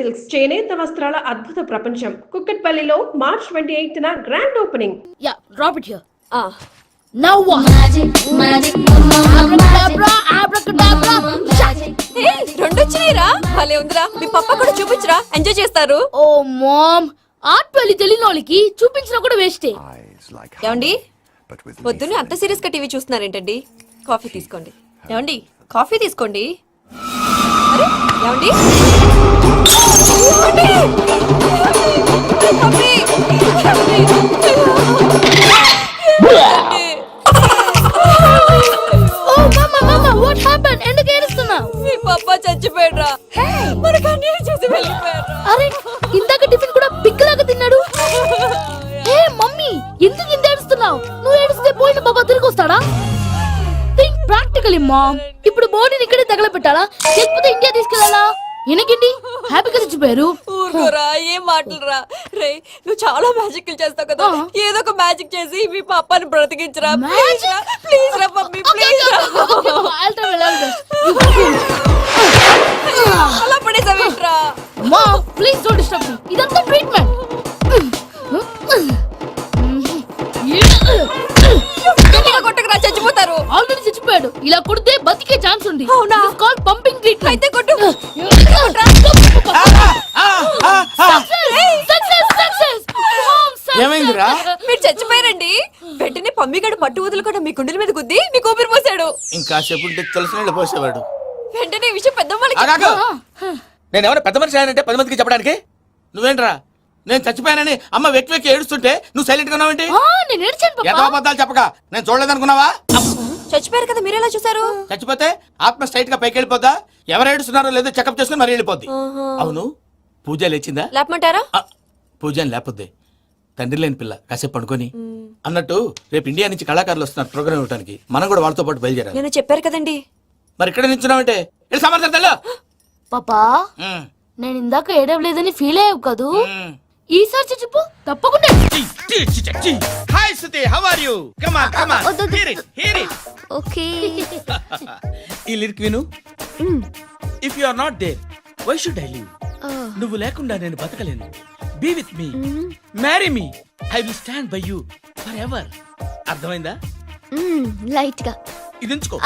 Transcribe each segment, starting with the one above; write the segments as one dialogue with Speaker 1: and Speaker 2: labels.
Speaker 1: Silks చేనేత వస్త్రాల అద్భుత ప్రపంచం కుక్కట్పల్లిలో March 28న grand opening.
Speaker 2: Yeah, drop it here. Now what?
Speaker 3: Magic,
Speaker 2: Abracadabra.
Speaker 3: hey, రెండు వచ్చినాయిరా భలే ఉందిరా మీ పప్ప కూడా చూపించరా ఎంజాయ్ చేస్తారు.
Speaker 2: Oh mom, ఆర్ట్ పెళ్లి తెలియని వాళ్ళకి చూపించినా కూడా వేస్టే.
Speaker 3: ఏమండి పొద్దున్నే అంత సీరియస్ గా టీవీ చూస్తున్నారేంటండి? కాఫీ తీసుకోండి. ఏమండి కాఫీ తీసుకోండి. అరే ఏమండి
Speaker 2: Oh mama, what happened? ఎందుకు ఏడుస్తున్నావు?
Speaker 3: మీ పప్ప చచ్చిపోయాడురా. మనకు అన్యాయం చేసి వెళ్ళిపోయాడురా.
Speaker 2: అరే ఇందాక టిఫిన్ కూడా పిక్కలాగా తిన్నాడు. హే మమ్మీ, ఎందుకు ఇంత ఏడుస్తున్నావు? నువ్వు ఏడిస్తే పోయిన బాబా తిరిగి వస్తాడా? Think practically mom. ఇప్పుడు బాడీని ఇక్కడే తగలబెట్టాలా లేకపోతే ఇండియా తీసుకెళ్లాలా? ఎనకండి హ్యాపీగా చచ్చిపోయారు.
Speaker 3: ఊరుకోరా, ఏం మాటలురా. రే నువ్వు చాలా మ్యాజిక్ చేస్తావు కదా, ఏదో ఒక మ్యాజిక్ చేసి మీ పాపాని బ్రతికించరా. ప్లీజ్ రా మమ్మీ, ప్లీజ్ అలా పడేసావేంట్రా.
Speaker 2: మా ప్లీజ్ డోంట్ డిస్టర్బ్ మీ. ఇదంతా ట్రీట్మెంట్.
Speaker 3: కొట్టకరా, చచ్చిపోతారు.
Speaker 2: ఆల్రెడీ చచ్చిపోయాడు. ఇలా కొడితే బతికే ఛాన్స్ ఉంది.
Speaker 3: అవునా?
Speaker 2: Call pumping treatment.
Speaker 3: అయితే కొట్టు.
Speaker 4: ఏమైందిరా?
Speaker 3: మీరు చచ్చిపోయారండి. వెంటనే పమ్మిగాడు పట్టు వదులుకుండా మీ గుండెల మీద గుద్ది మీ ఊపిరి పోసాడు.
Speaker 4: ఇంకా చెప్పుంటే తెలిసిన పోసేవాడు.
Speaker 3: వెంటనే ఈ విషయం పెద్ద
Speaker 4: నేను ఎవరైనా పెద్ద మనిషి ఆయనంటే 10 మందికి చెప్పడానికి. నువ్వేంట్రా నేను చచ్చిపోయానని అమ్మ వెక్కి వెక్కి ఏడుస్తుంటే నువ్వు సైలెంట్ గా ఉన్నావేంటి?
Speaker 2: నేను ఏడ్చాను
Speaker 4: ఎంత అబద్ధాలు చెప్పక నేను చూడలేదనుకున్నావా?
Speaker 3: చచ్చిపోయారు కదా, మీరెలా చూసారు?
Speaker 4: చచ్చిపోతే ఆత్మ స్ట్రైట్ గా పైకి వెళ్ళిపోద్దా? ఎవరు ఏడుస్తున్నారో లేదో చెకప్ చేసుకుని మరీ వెళ్ళిపోద్ది. అవును, పూజ లేచిందా?
Speaker 3: లేపమంటారా?
Speaker 4: పూజ అని లేకపోద్ది. తండ్రి లేని పిల్ల కాసేపు పడుకొని. అన్నట్టు రేపు ఇండియా నుంచి కళాకారులు వస్తున్నారు ప్రోగ్రామ్ ఇవ్వడానికి. మనం కూడా వాళ్ళతో పాటు బయలుదేరాలి.
Speaker 3: నేను చెప్పారు కదండి.
Speaker 4: మరి ఇక్కడ నిల్చున్నావంటే సమర్థతలో
Speaker 2: పాపా, నేను ఇందాక ఏడవలేదని ఫీల్ అయ్యావు కదూ. ఈసారి చచ్చిపో తప్పకుండా.
Speaker 4: Hi Suthi, how are you? Come on come on, hear it.
Speaker 3: Okay.
Speaker 4: ఈ లిరిక్ విను. If you are not there why should I live? నువ్వు లేకుండా నేను బతకలేను. Be with me, marry me, I will stand by you forever. అర్థమైందా?
Speaker 3: Light గా
Speaker 4: ఇది ఉంచుకో.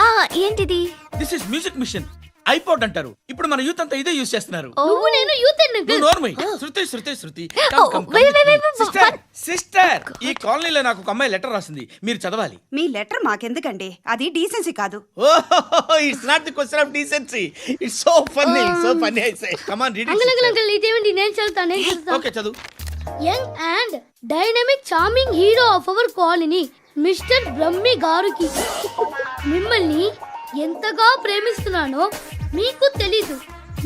Speaker 3: ఏంటిది?
Speaker 4: This is music machine. IPod అంటారు. ఇప్పుడు మన యూత్ అంతా ఇదే యూజ్ చేస్తున్నారు.
Speaker 2: నువ్వు నేను యూత్
Speaker 4: శృతి సిస్టర్, ఈ కాలనీలో నాకు ఒక అమ్మాయి లెటర్ రాసింది, మీరు చదవాలి.
Speaker 5: మీ లెటర్ మాకెందుకండి, అది డీసెన్సీ కాదు.
Speaker 4: It's not the question of decency, it's so funny I say. Come on read it.
Speaker 2: Uncle ఇదేంటి? నేను చదువుతాను.
Speaker 4: ఓకే చదువు.
Speaker 2: Young and dynamic charming hero of our colony mister Brahmi గారికి మిమ్మల్ని ఎంతగా ప్రేమిస్తున్నానో మీకు తెలీదు.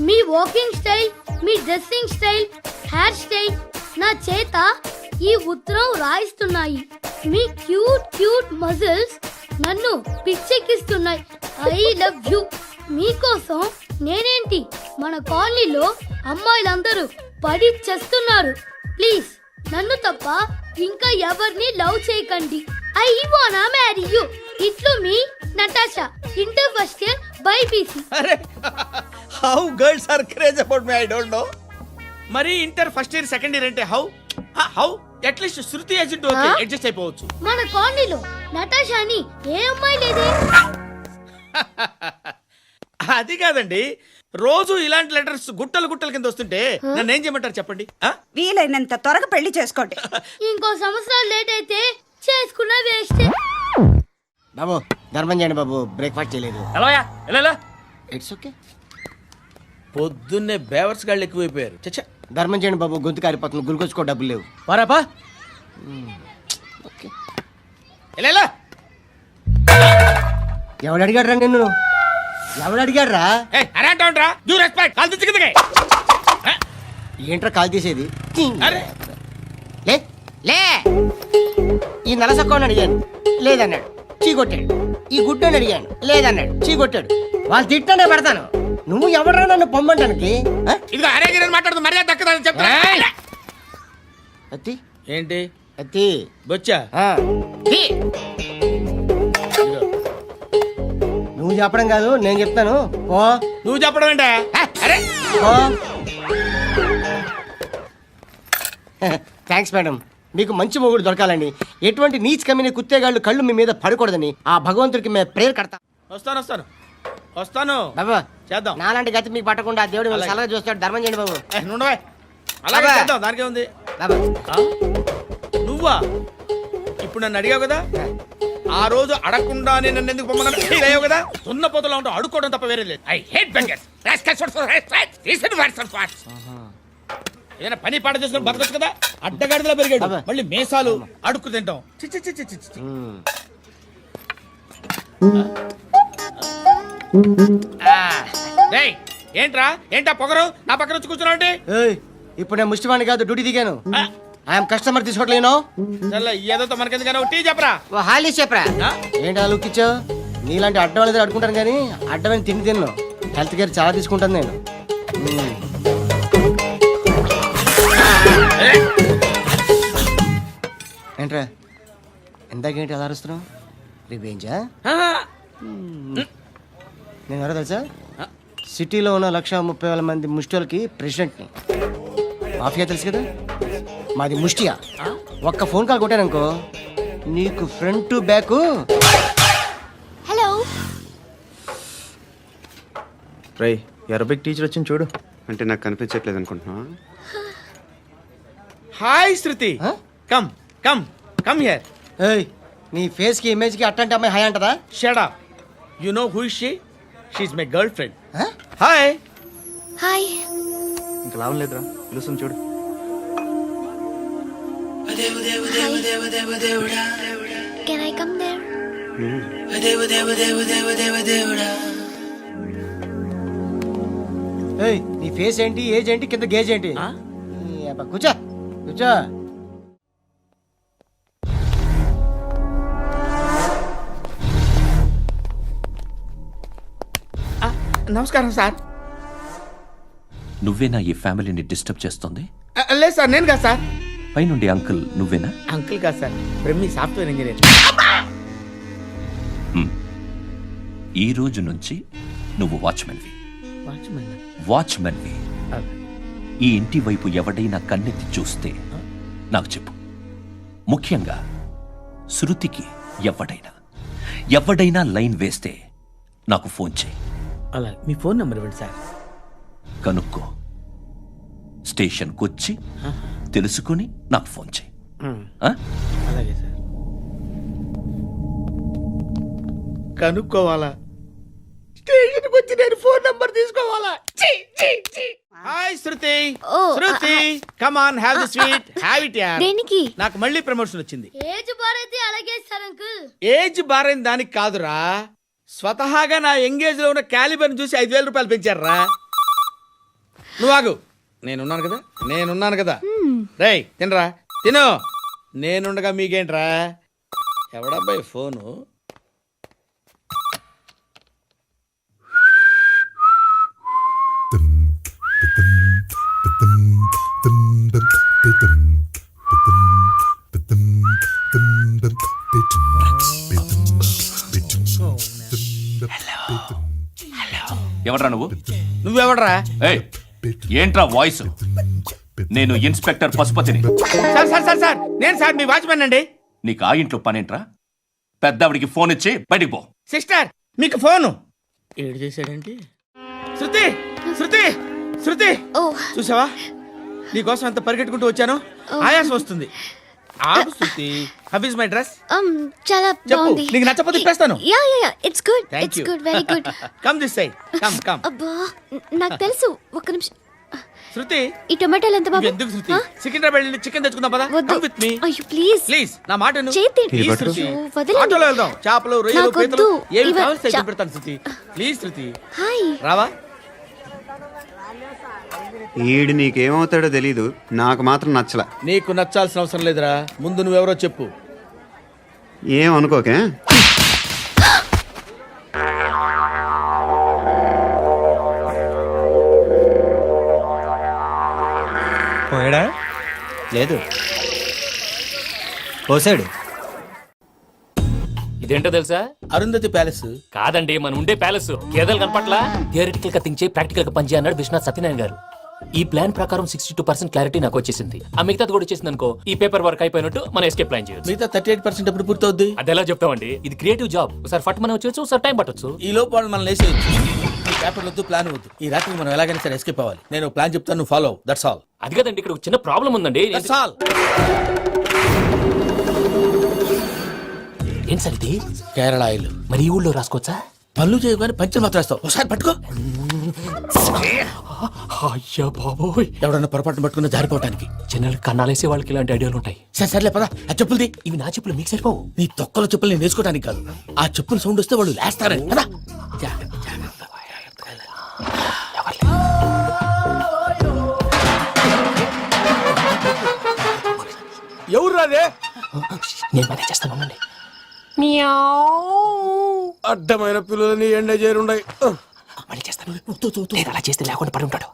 Speaker 2: మీ వాకింగ్ స్టైల్, మీ డ్రెస్సింగ్ స్టైల్, హెయిర్ స్టైల్ నా చేత ఈ ఉత్తరం రాయిస్తున్నాయి. మీ క్యూట్ మజిల్స్ నన్ను పిచ్చెక్కిస్తున్నాయి. I love you. మీకోసం నేనేంటి, మన కాలనీలో అమ్మాయిలందరూ పడి చేస్తున్నారు. ప్లీజ్ నన్ను తప్ప ఇంకా ఎవరిని లవ్ చేయకండి. ఐ వానా మ్యారీ యూ. ఇట్లు మీ Natasha, inter first year BiPC.
Speaker 4: అరే how girls are craze about me, I don't know. మరి inter first year second year అంటే how at least Shruti agent okay adjust అయిపోవచ్చు.
Speaker 2: మన కాలనీలో నటాషా అని ఏ అమ్మాయి లేదే.
Speaker 4: అది కాదండి, రోజు ఇలాంటి లెటర్స్ గుట్టలు కింద వస్తుంటే నన్ను ఏం చేయమంటారు చెప్పండి?
Speaker 5: వీలైనంత త్వరగా పెళ్లి చేసుకోండి.
Speaker 2: ఇంకో సంవత్సరాలు లేట్ అయితే చేసుకున్న వేస్ట్.
Speaker 6: బాబు ధర్మం చేయండి బాబు, బ్రేక్ఫాస్ట్ చేయలేదు.
Speaker 4: It's okay. పొద్దున్నే బేవర్స్ గాళ్ళు ఎక్కువైపోయారు. చచ్చా,
Speaker 6: ధర్మం చేయండి బాబు, గొంతు కారిపోతుంది, గురికొచ్చుకో డబ్బులు లేవు.
Speaker 4: పారాపా.
Speaker 6: ఓకే. ఎవడు అడిగాడు రా నిన్ను? ఎవడు అడిగాడు రా? ఏంట్రా కాల్ తీసేది? లే లే. ఈ నలసక్కని అడిగాను, లేదన్నాడు, చీ కొట్టాడు. ఈ గుడ్డని అడిగాను, లేదన్నాడు, చీ కొట్టాడు. వాళ్ళు తిట్టానే పెడతాను. నువ్వు ఎవడరా నన్ను పొమ్మంటానికి?
Speaker 4: మాట్లాడుతూ మర్యాద దక్కదని చెప్తా.
Speaker 6: అత్తి
Speaker 4: ఏంటి
Speaker 6: అత్తి
Speaker 4: బొచ్చా?
Speaker 6: నువ్వు చెప్పడం కాదు, నేను చెప్తాను. ఓ
Speaker 4: నువ్వు చెప్పడం ఏంటా?
Speaker 6: ఓ థ్యాంక్స్ మేడం. మీకు మంచి మొగుడు దొరకాలని, ఎటువంటి నీచ్ కమ్మిన కుత్తేగాళ్ళు కళ్ళు మీ మీద పడకూడదని ఆ భగవంతుడికి మేము ప్రేయర్ కడతాం.
Speaker 4: వస్తాను
Speaker 6: బాబు
Speaker 4: చేద్దాం.
Speaker 6: నాలాంటి గతి మీకు పట్టకుండా ఆ దేవుడు మిమ్మల్ని సలహా చూస్తాడు. ధర్మం చేయండి బాబు.
Speaker 4: నుండవే అలాగే
Speaker 6: బాబా.
Speaker 4: చేద్దాం, దానికే ఉంది.
Speaker 6: బాబు
Speaker 4: నువ్వా ఇప్పుడు నన్ను అడిగావు కదా, ఆ రోజు అడగకుండానే నన్ను ఎందుకు పొమ్మన్నాను ఫీల్ అయ్యావు కదా. సున్న పోతలో ఉంటావు, అడుక్కోవడం తప్ప వేరే లేదు. I hate bangers. ఏదైనా పని పాట చేసుకుని బతకొచ్చు కదా. అడ్డగాడిదలా పెరిగాడు,
Speaker 6: అబ్బా.
Speaker 4: మళ్ళీ మేసాలు అడుక్కు తింటాం. చి చి చి చి చి చి. డేయ్, ఏంటా పొగరు నా పక్కన వచ్చి కూర్చున్నావు అంటే?
Speaker 6: ఏయ్, ఇప్పుడు నేను ముష్టివాణి కాదు, డ్యూటీ దిగాను. ఐఎమ్ కస్టమర్ తీసుకోవట్లేను.
Speaker 4: చల్ల ఏదో మనకెందుకైనా టీ చెప్పరా.
Speaker 6: ఓ హాలీ చెప్పరా.
Speaker 4: ఆ?
Speaker 6: ఏంటి అలా లుక్కిచ్చావు? నీలాంటి అడ్డం వాళ్ళ దగ్గర అడుకుంటాను కానీ అడ్డమైన తిండి తిన్ను. హెల్త్ కేర్ చాలా తీసుకుంటాను నేను. ఏంట్రా ఇందాకేంటి అలా అరుస్తున్నావు? రివేంజా? నేను ఎవరో తెలుసా? సిటీలో ఉన్న 130,000 మంది ముష్టిలకి ప్రెసిడెంట్ని. మాఫియా తెలుసు కదా, మాది ముష్టియా. ఒక్క ఫోన్ కాల్ కొట్టాననుకో నీకు ఫ్రంట్ టు బ్యాక్.
Speaker 2: హలో.
Speaker 7: రై అరబిక్ టీచర్ వచ్చింది చూడు. అంటే నాకు కనిపించట్లేదు అనుకుంటున్నా.
Speaker 4: Hi Shruti,
Speaker 6: Huh?
Speaker 4: Come come come here.
Speaker 6: ఏయ్, నీ ఫేస్ కి ఇమేజ్ కి అట్టంటే అమ్మాయి హాయ్ అంటదా?
Speaker 4: Shut up. You know who is she? She is my girl friend.
Speaker 6: Huh?
Speaker 4: Hi.
Speaker 2: Hi.
Speaker 7: ఇంకా లాభం లేదురా, పిలుస్తుంది చూడు.
Speaker 2: Can I come there?
Speaker 6: ఏయ్, నీ ఫేస్ ఏంటి, ఏజ్ ఏంటి, కింద గేజ్ ఏంటి?
Speaker 4: Huh?
Speaker 6: ఈ అబ్బా, కూర్చో కూర్చో.
Speaker 4: నమస్కారం సార్.
Speaker 8: నువ్వేనా ఈ ఫ్యామిలీని డిస్టర్బ్ చేస్తుంది?
Speaker 4: లేదు సార్, నేను కాదు సార్.
Speaker 8: పైనుండి అంకుల్ నువ్వేనా?
Speaker 4: అంకుల్ కాదు సార్, బ్రహ్మి సాఫ్ట్వేర్ ఇంజనీర్.
Speaker 8: ఈ రోజు నుంచి నువ్వు వాచ్మెన్వి.
Speaker 4: వాచ్మెన్.
Speaker 8: వాచ్మెన్వి. ఈ ఇంటి వైపు ఎవడైనా కన్నెత్తి చూస్తే నాకు చెప్పు. ముఖ్యంగా శృతికి ఎవడైనా లైన్ వేస్తే నాకు ఫోన్ చేయి.
Speaker 4: అలా మీ ఫోన్ నెంబర్ ఇవ్వండి సార్.
Speaker 8: కనుక్కో, స్టేషన్కి వచ్చి తెలుసుకుని నాకు ఫోన్ చేయి. ఆ?
Speaker 4: అలాగే సార్. కనుక్కోవాలా? స్టేషన్కి వచ్చి నేను ఫోన్ నంబర్ తీసుకోవాలా? Hi Shruti. Shruti, come on, have the sweet, have it yeah.
Speaker 2: దేనికి?
Speaker 4: నాకు మళ్ళీ ప్రమోషన్ వచ్చింది.
Speaker 2: ఏజ్ బారైతే అలాగే సార్ అంకుల్.
Speaker 4: ఏజ్ బారైన దానికి కాదురా, స్వతహాగా నా ఎంగేజ్ లో ఉన్న క్యాలిబర్ చూసి 5,000 రూపాయలు పెంచారా. నువ్వు ఆగు, నేనున్నాను కదా. రేయ్ తినరా, తిను. నేనుండగా మీకేంట్రా? ఎవడబ్బాయి ఫోను?
Speaker 8: ఎవడ్రా నువ్వు?
Speaker 4: నువ్వెవడరా?
Speaker 8: ఏయ్, ఏంట్రా వాయిస్? నేను ఇన్స్పెక్టర్ పశుపతిని.
Speaker 4: సార్ నేను సార్ మీ వాచ్మెన్ అండి.
Speaker 8: నీకు ఆ ఇంట్లో పనేంట్రా? పెద్దవిడికి ఫోన్ ఇచ్చి బయటికి పో.
Speaker 4: సిస్టర్ మీకు ఫోను. ఏడు చేశాడంటే. శృతి శృతి శృతి, చూసావా నీకోసం ఎంత పరిగెట్టుకుంటూ వచ్చాను. ఆయాసం వస్తుంది. ఆగు Shruti. How is my dress?
Speaker 2: చాలా
Speaker 4: చెప్పు,
Speaker 2: బాగుంది.
Speaker 4: నీకు నచ్చకపోతే తిప్పేస్తాను.
Speaker 2: Yeah it's good.
Speaker 4: Thank
Speaker 2: it's
Speaker 4: you.
Speaker 2: Good, very good.
Speaker 4: Come this side, come.
Speaker 2: అబ్బా, నాకు తెలుసు. ఒక్క నిమిషం.
Speaker 4: శృతి,
Speaker 2: ఈ టొమాటోలు ఎంత బాబు?
Speaker 4: ఎందుకు శృతి? సికింద్రాబాద్ వెళ్ళి చికెన్ తెచ్చుకుందాం పదా.
Speaker 2: వద్దు.
Speaker 4: కమ్ విత్ మీ
Speaker 2: అయ్యో ప్లీజ్.
Speaker 4: ప్లీజ్, నా మాట విను.
Speaker 2: చేతి
Speaker 4: Please, శృతి.
Speaker 2: వదలండి.
Speaker 4: ఆటోలో వెళ్దాం. చేపలు, రొయ్యలు,
Speaker 2: నాకు
Speaker 4: పీతలు
Speaker 2: వద్దు.
Speaker 4: ఏమి
Speaker 2: ఇవ-
Speaker 4: కావాలి
Speaker 2: చా-
Speaker 4: పెడతాను శృతి. Please Shruti,
Speaker 2: hi.
Speaker 4: రావా?
Speaker 7: ఈడు నీకేమవుతాడో తెలీదు, నాకు మాత్రం నచ్చలా.
Speaker 4: నీకు నచ్చాల్సిన అవసరం లేదురా, ముందు నువ్వెవరో చెప్పు.
Speaker 7: ఏం అనుకోకే.
Speaker 9: పోయాడా? లేదు, పోసాడు.
Speaker 10: ఇదేంటో తెలుసా?
Speaker 4: అరుంధతి ప్యాలెస్.
Speaker 10: కాదండి, మన ఉండే ప్యాలెస్. గేదెలు కనపట్లా? థియరిటికల్ గా థింక్ చేయి, ప్రాక్టికల్ గా పనిచేయ అన్నాడు విశ్వనాథ్ సత్యనారాయణ గారు. ఈ ప్లాన్ ప్రకారం 62% క్లారిటీ నాకు వచ్చేసింది. ఆ మిగతాది కూడా వచ్చేసింది అనుకో, ఈ పేపర్ వర్క్ అయిపోయినట్టు మనం ఎస్కేప్ ప్లాన్ చేయొచ్చు.
Speaker 4: మిగతా 38% ఎప్పుడు పూర్తవుద్ది?
Speaker 10: అది ఎలా చెప్తామండి, ఇది క్రియేటివ్ జాబ్. ఒకసారి ఫట్ మనం వచ్చేచ్చు, ఒకసారి టైం పట్టొచ్చు.
Speaker 4: ఈ లోపు వాళ్ళు మనం లేసేయచ్చు. ఈ పేపర్ వద్దు, ప్లాన్ వద్దు. ఈ రాత్రి మనం ఎలాగైనా సరే ఎస్కేప్ అవ్వాలి. నేను ప్లాన్ చెప్తాను, నువ్వు ఫాలో. That's all.
Speaker 10: అది కదండి, ఇక్కడ ఒక చిన్న ప్రాబ్లం ఉందండి.
Speaker 4: That's all.
Speaker 10: ఏం సార్ ఇది?
Speaker 4: కేరళ ఆయిల్.
Speaker 10: మరి ఈ ఊళ్ళో రాసుకోవచ్చా?
Speaker 4: పళ్ళు చేయగానే పంచలు మాత్రం వేస్తావు. ఒకసారి పట్టుకో.
Speaker 10: అయ్యా బాబోయ్,
Speaker 4: ఎవడన్నా పొరపాటున పట్టుకున్న జారిపోవటానికి.
Speaker 10: చిన్నలు కన్నాలేసే వాళ్ళకి ఇలాంటి ఐడియాలు ఉంటాయి.
Speaker 4: సరే సర్లే పదా. ఆ చెప్పులది.
Speaker 10: ఇవి నా చెప్పులు మీకు సరిపోవు.
Speaker 4: నీ తొక్కల చెప్పులు నేను వేసుకోవడానికి కాదు, ఆ చెప్పులు సౌండ్ వస్తే వాళ్ళు లేస్తారని. పదా.
Speaker 9: ఎవరు రాదే?
Speaker 10: నేను మేనేజ్ చేస్తాను, ఉండండి.
Speaker 9: అడ్డమైన పిల్లలని ఎండ చేరుండయి.
Speaker 10: మళ్ళీ చేస్తాను. లేదు, అలా చేస్తే లేకుండా పడి ఉంటాడు.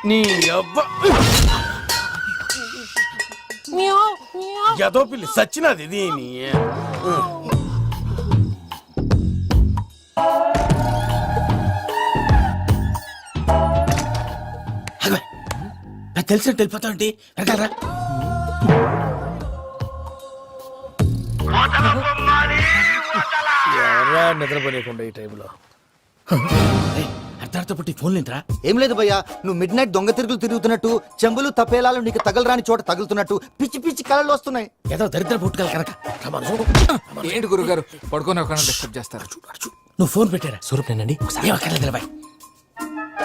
Speaker 9: నీ అబ్బ ఎదో పిల్లి సచ్చినది దీని.
Speaker 4: నాకు తెలిసినట్టు వెళ్ళిపోతా ఉంటే వెనకాలరా.
Speaker 9: ఎవరా నిద్రపోలేకుండా ఈ టైంలో?
Speaker 4: అర్ధార్థ పుట్టి ఫోన్ లేంట్రా.
Speaker 11: ఏం లేదు భయ్యా, నువ్వు మిడ్ నైట్ దొంగ తిరుగులు తిరుగుతున్నట్టు, చెంబులు తపేలాలు నీకు తగలరాని చోట తగులుతున్నట్టు పిచ్చి పిచ్చి కళలు వస్తున్నాయి.
Speaker 4: ఏదో దరిద్ర పుట్టుకల కనుక.
Speaker 12: ఏంటి గురుగారు పడుకొని ఒక డిస్టర్బ్ చేస్తారు?
Speaker 4: నువ్వు ఫోన్ పెట్టారా?
Speaker 10: స్వరూపేనండి, ఒకసారి
Speaker 4: ఏమక్కర్లేదు నిలబాయ్.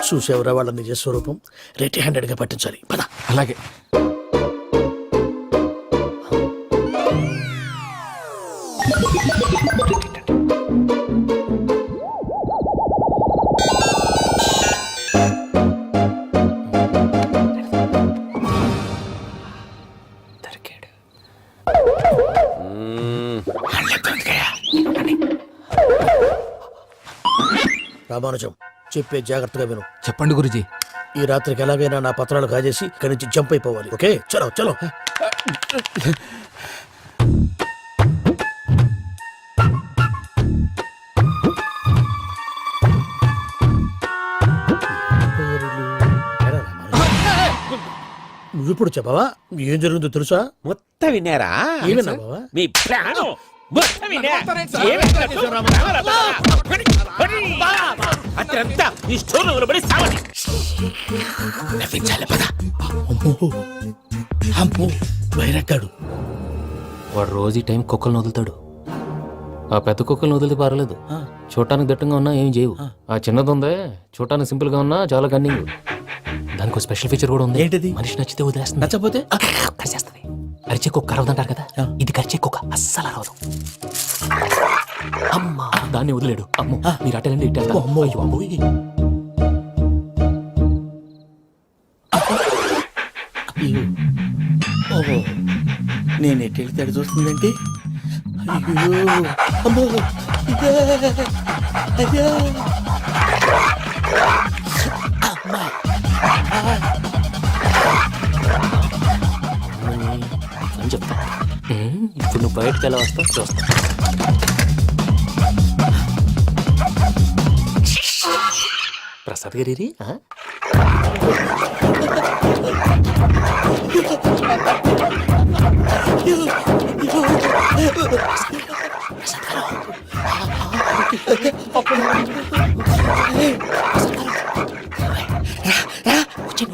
Speaker 4: చూసేవరా వాళ్ళ నిజ స్వరూపం. రెట్టి హ్యాండెడ్ గా పట్టించాలి. పద.
Speaker 12: అలాగే.
Speaker 4: రామానుజం, చెప్పే జాగ్రత్తగా విను.
Speaker 12: చెప్పండి గురుజీ.
Speaker 4: ఈ రాత్రికి ఎలాగైనా నా పత్రాలు కాజేసి ఇక్కడి నుంచి జంప్ అయిపోవాలి. ఓకే, చలో చలో. నువ్విప్పుడు చెప్పవా ఏం జరుగుతుందో తెలుసా?
Speaker 9: మొత్తం విన్నారా?
Speaker 4: ఏమన్నా బావా?
Speaker 9: మీ ప్లాన్ అత్యంతా ఈ స్టోర్ పడి సావని.
Speaker 4: అమ్మో వైరక్కాడు.
Speaker 10: వాడు రోజు ఈ టైం కుక్కలను వదులుతాడు. ఆ పెద్ద కుక్కలను వదిలితే పర్లేదు, చూడటానికి దట్టంగా ఉన్నా ఏం చేయవు. ఆ చిన్నది ఉందే, చూడటానికి సింపుల్ గా ఉన్నా చాలా కన్నింగ్. దానికి ఒక స్పెషల్ ఫీచర్ కూడా ఉంది.
Speaker 4: ఏంటిది?
Speaker 10: మనిషి నచ్చితే వదిలేస్తుంది,
Speaker 4: నచ్చపోతే
Speaker 10: కరిచేస్తుంది. అరిచే కుక్క అరవదంటారు కదా, ఇది కరిచే కుక్క అస్సలు అరవదు. అమ్మా, దాన్ని వదిలేడు. అమ్మో, మీరు అటెండి ఇటు వెళ్తారు.
Speaker 4: అమ్మో.
Speaker 10: అయ్యో, అమ్మోయ్.
Speaker 4: ఓహో, నేను ఎటు వెళ్తాడు చూస్తుందంటే. అయ్యో అమ్మో, ఇదే, అయ్యో. అమ్మా.
Speaker 10: అని చెప్తా. ఇప్పుడు నువ్వు బయటకు ఎలా వస్తావు చూస్తా. ప్రసాద్ గారి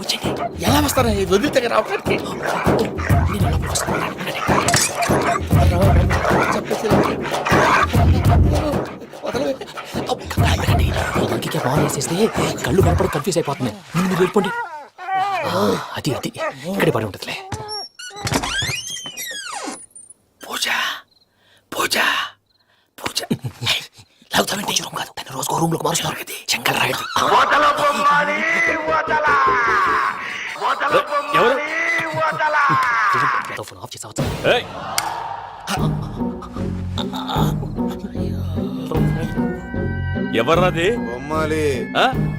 Speaker 10: వచ్చండి.
Speaker 4: ఎలా వస్తారా? ఇది వదిలితే రావడానికి.
Speaker 10: బాగా వేసేస్తే కళ్ళు కనపడి కన్ఫ్యూజ్ అయిపోతున్నాయి. మీరు వెళ్ళిపోండి. అది అది ఇక్కడే పడి ఉంటుందిలే.
Speaker 4: పూజ పూజ పూజ.
Speaker 10: లాగుతామంటే రూమ్ కాదు, తన రోజుకో రూమ్ లోకి మారుస్తున్నారు కదా. చెంకల్ రాయడు. ఫోన్ ఆఫ్ చేసావచ్చు.
Speaker 8: ఎవర్రాది?
Speaker 11: బొమ్మాలి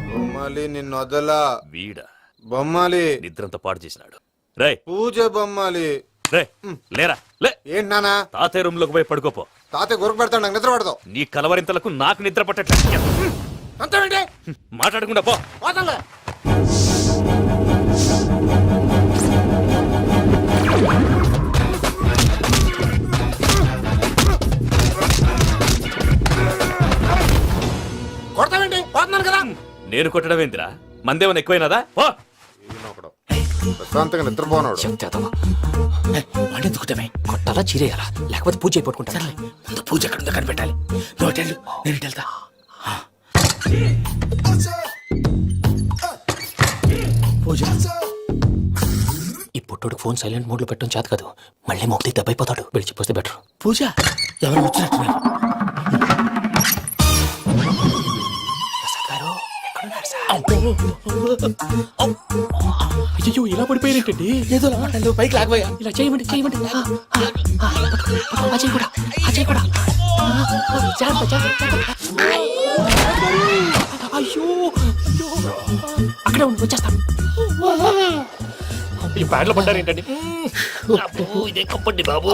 Speaker 11: బొమ్మాలి నిన్ను వదలా.
Speaker 8: వీడా
Speaker 11: బొమ్మాలి
Speaker 8: నిద్రంతా పాడు చేసినాడు. రే
Speaker 11: పూజ బొమ్మాలి.
Speaker 8: రే లేరా లే.
Speaker 11: ఏంటి నానా?
Speaker 8: తాతయ్య రూమ్ లోకి పోయి పడుకోపో.
Speaker 11: తాతయ్య గురకు పెడతాడు, నాకు నిద్ర పడతావు.
Speaker 8: నీ కలవరింతలకు నాకు నిద్ర పట్టట్లేదు.
Speaker 9: అంతేంటి
Speaker 8: మాట్లాడకుండా పో.
Speaker 9: పోతాలే. కొడతావేంటి? పోతున్నాను కదా.
Speaker 8: నేను కొట్టడం ఏంటిరా? మందేమన్నా ఎక్కువైనదా? పో.
Speaker 11: ప్రశాంతంగా నిద్రపోనాడు.
Speaker 10: వాడెందుకుంటామే కొట్టాలా చీరేయాలా లేకపోతే పూజ అయిపోట్టుకుంటా
Speaker 4: సర్లే ముందు పూజ ఎక్కడ ఉందో కనిపెట్టాలి. నువ్వు అటు వెళ్ళు, నేను ఇటు వెళ్తా. పూజ
Speaker 10: ఈ పుట్టోడు ఫోన్ సైలెంట్ మోడ్ లో పెట్టడం చేత కాదు మళ్ళీ మొక్కి దెబ్బైపోతాడు విడిచిపోతే బెటర్.
Speaker 4: పూజ ఎవరు వచ్చినట్టున్నారు?
Speaker 10: అయ్యో ఇలా పడిపోయినట్టండి.
Speaker 4: ఏదో మాట్లాడు, పైకి లాగబోయా.
Speaker 10: ఇలా చేయమండి చేయమండి అజయ్ కూడా అజయ్ కూడా జాగ్రత్త జాగ్రత్త అయ్యో అయ్యో అక్కడే ఉండి వచ్చేస్తాను. ఈ బ్యాడ్లో పడ్డారు ఏంటండి? ఇదే కప్పండి బాబు.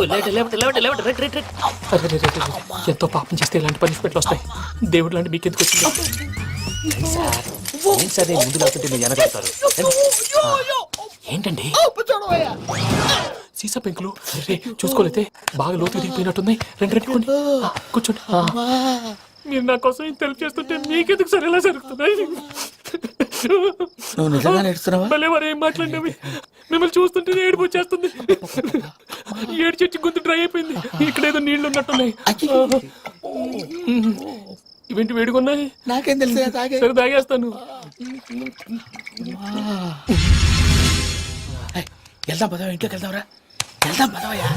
Speaker 10: ఎంతో పాపం చేస్తే ఇలాంటి పనిష్మెంట్లు వస్తాయి. దేవుడు లాంటి మీకు ఎందుకు వచ్చింది సార్? సరే ముందు లేకుంటే మీరు వెనకాడతారు. ఏంటండి సీసా పెంకులు రే చూసుకోలేతే బాగా లోతు దిగిపోయినట్టున్నాయి. రెండు రెండు కూర్చోండి. మీరు నా కోసం ఇంత హెల్ప్ చేస్తుంటే మీకెందుకు సరే ఎలా జరుగుతున్నాయి?
Speaker 4: నువ్వు నిజంగా నేర్చుతున్నావా?
Speaker 10: భలే వారు ఏం మాట్లాడినవి. మిమ్మల్ని చూస్తుంటే ఏడుపు వచ్చేస్తుంది. ఏడు చెట్టు గొంతు డ్రై అయిపోయింది. ఇక్కడ ఏదో నీళ్లు ఉన్నట్టున్నాయి. ఇవేంటి వేడుకున్నాయి?
Speaker 4: నాకేం తెలుసు?
Speaker 10: సరే తాగేస్తాను.
Speaker 4: వెళ్దాం పదవా, ఇంట్లోకి వెళ్దాంరా. వెళ్దాం పదవయ్యా.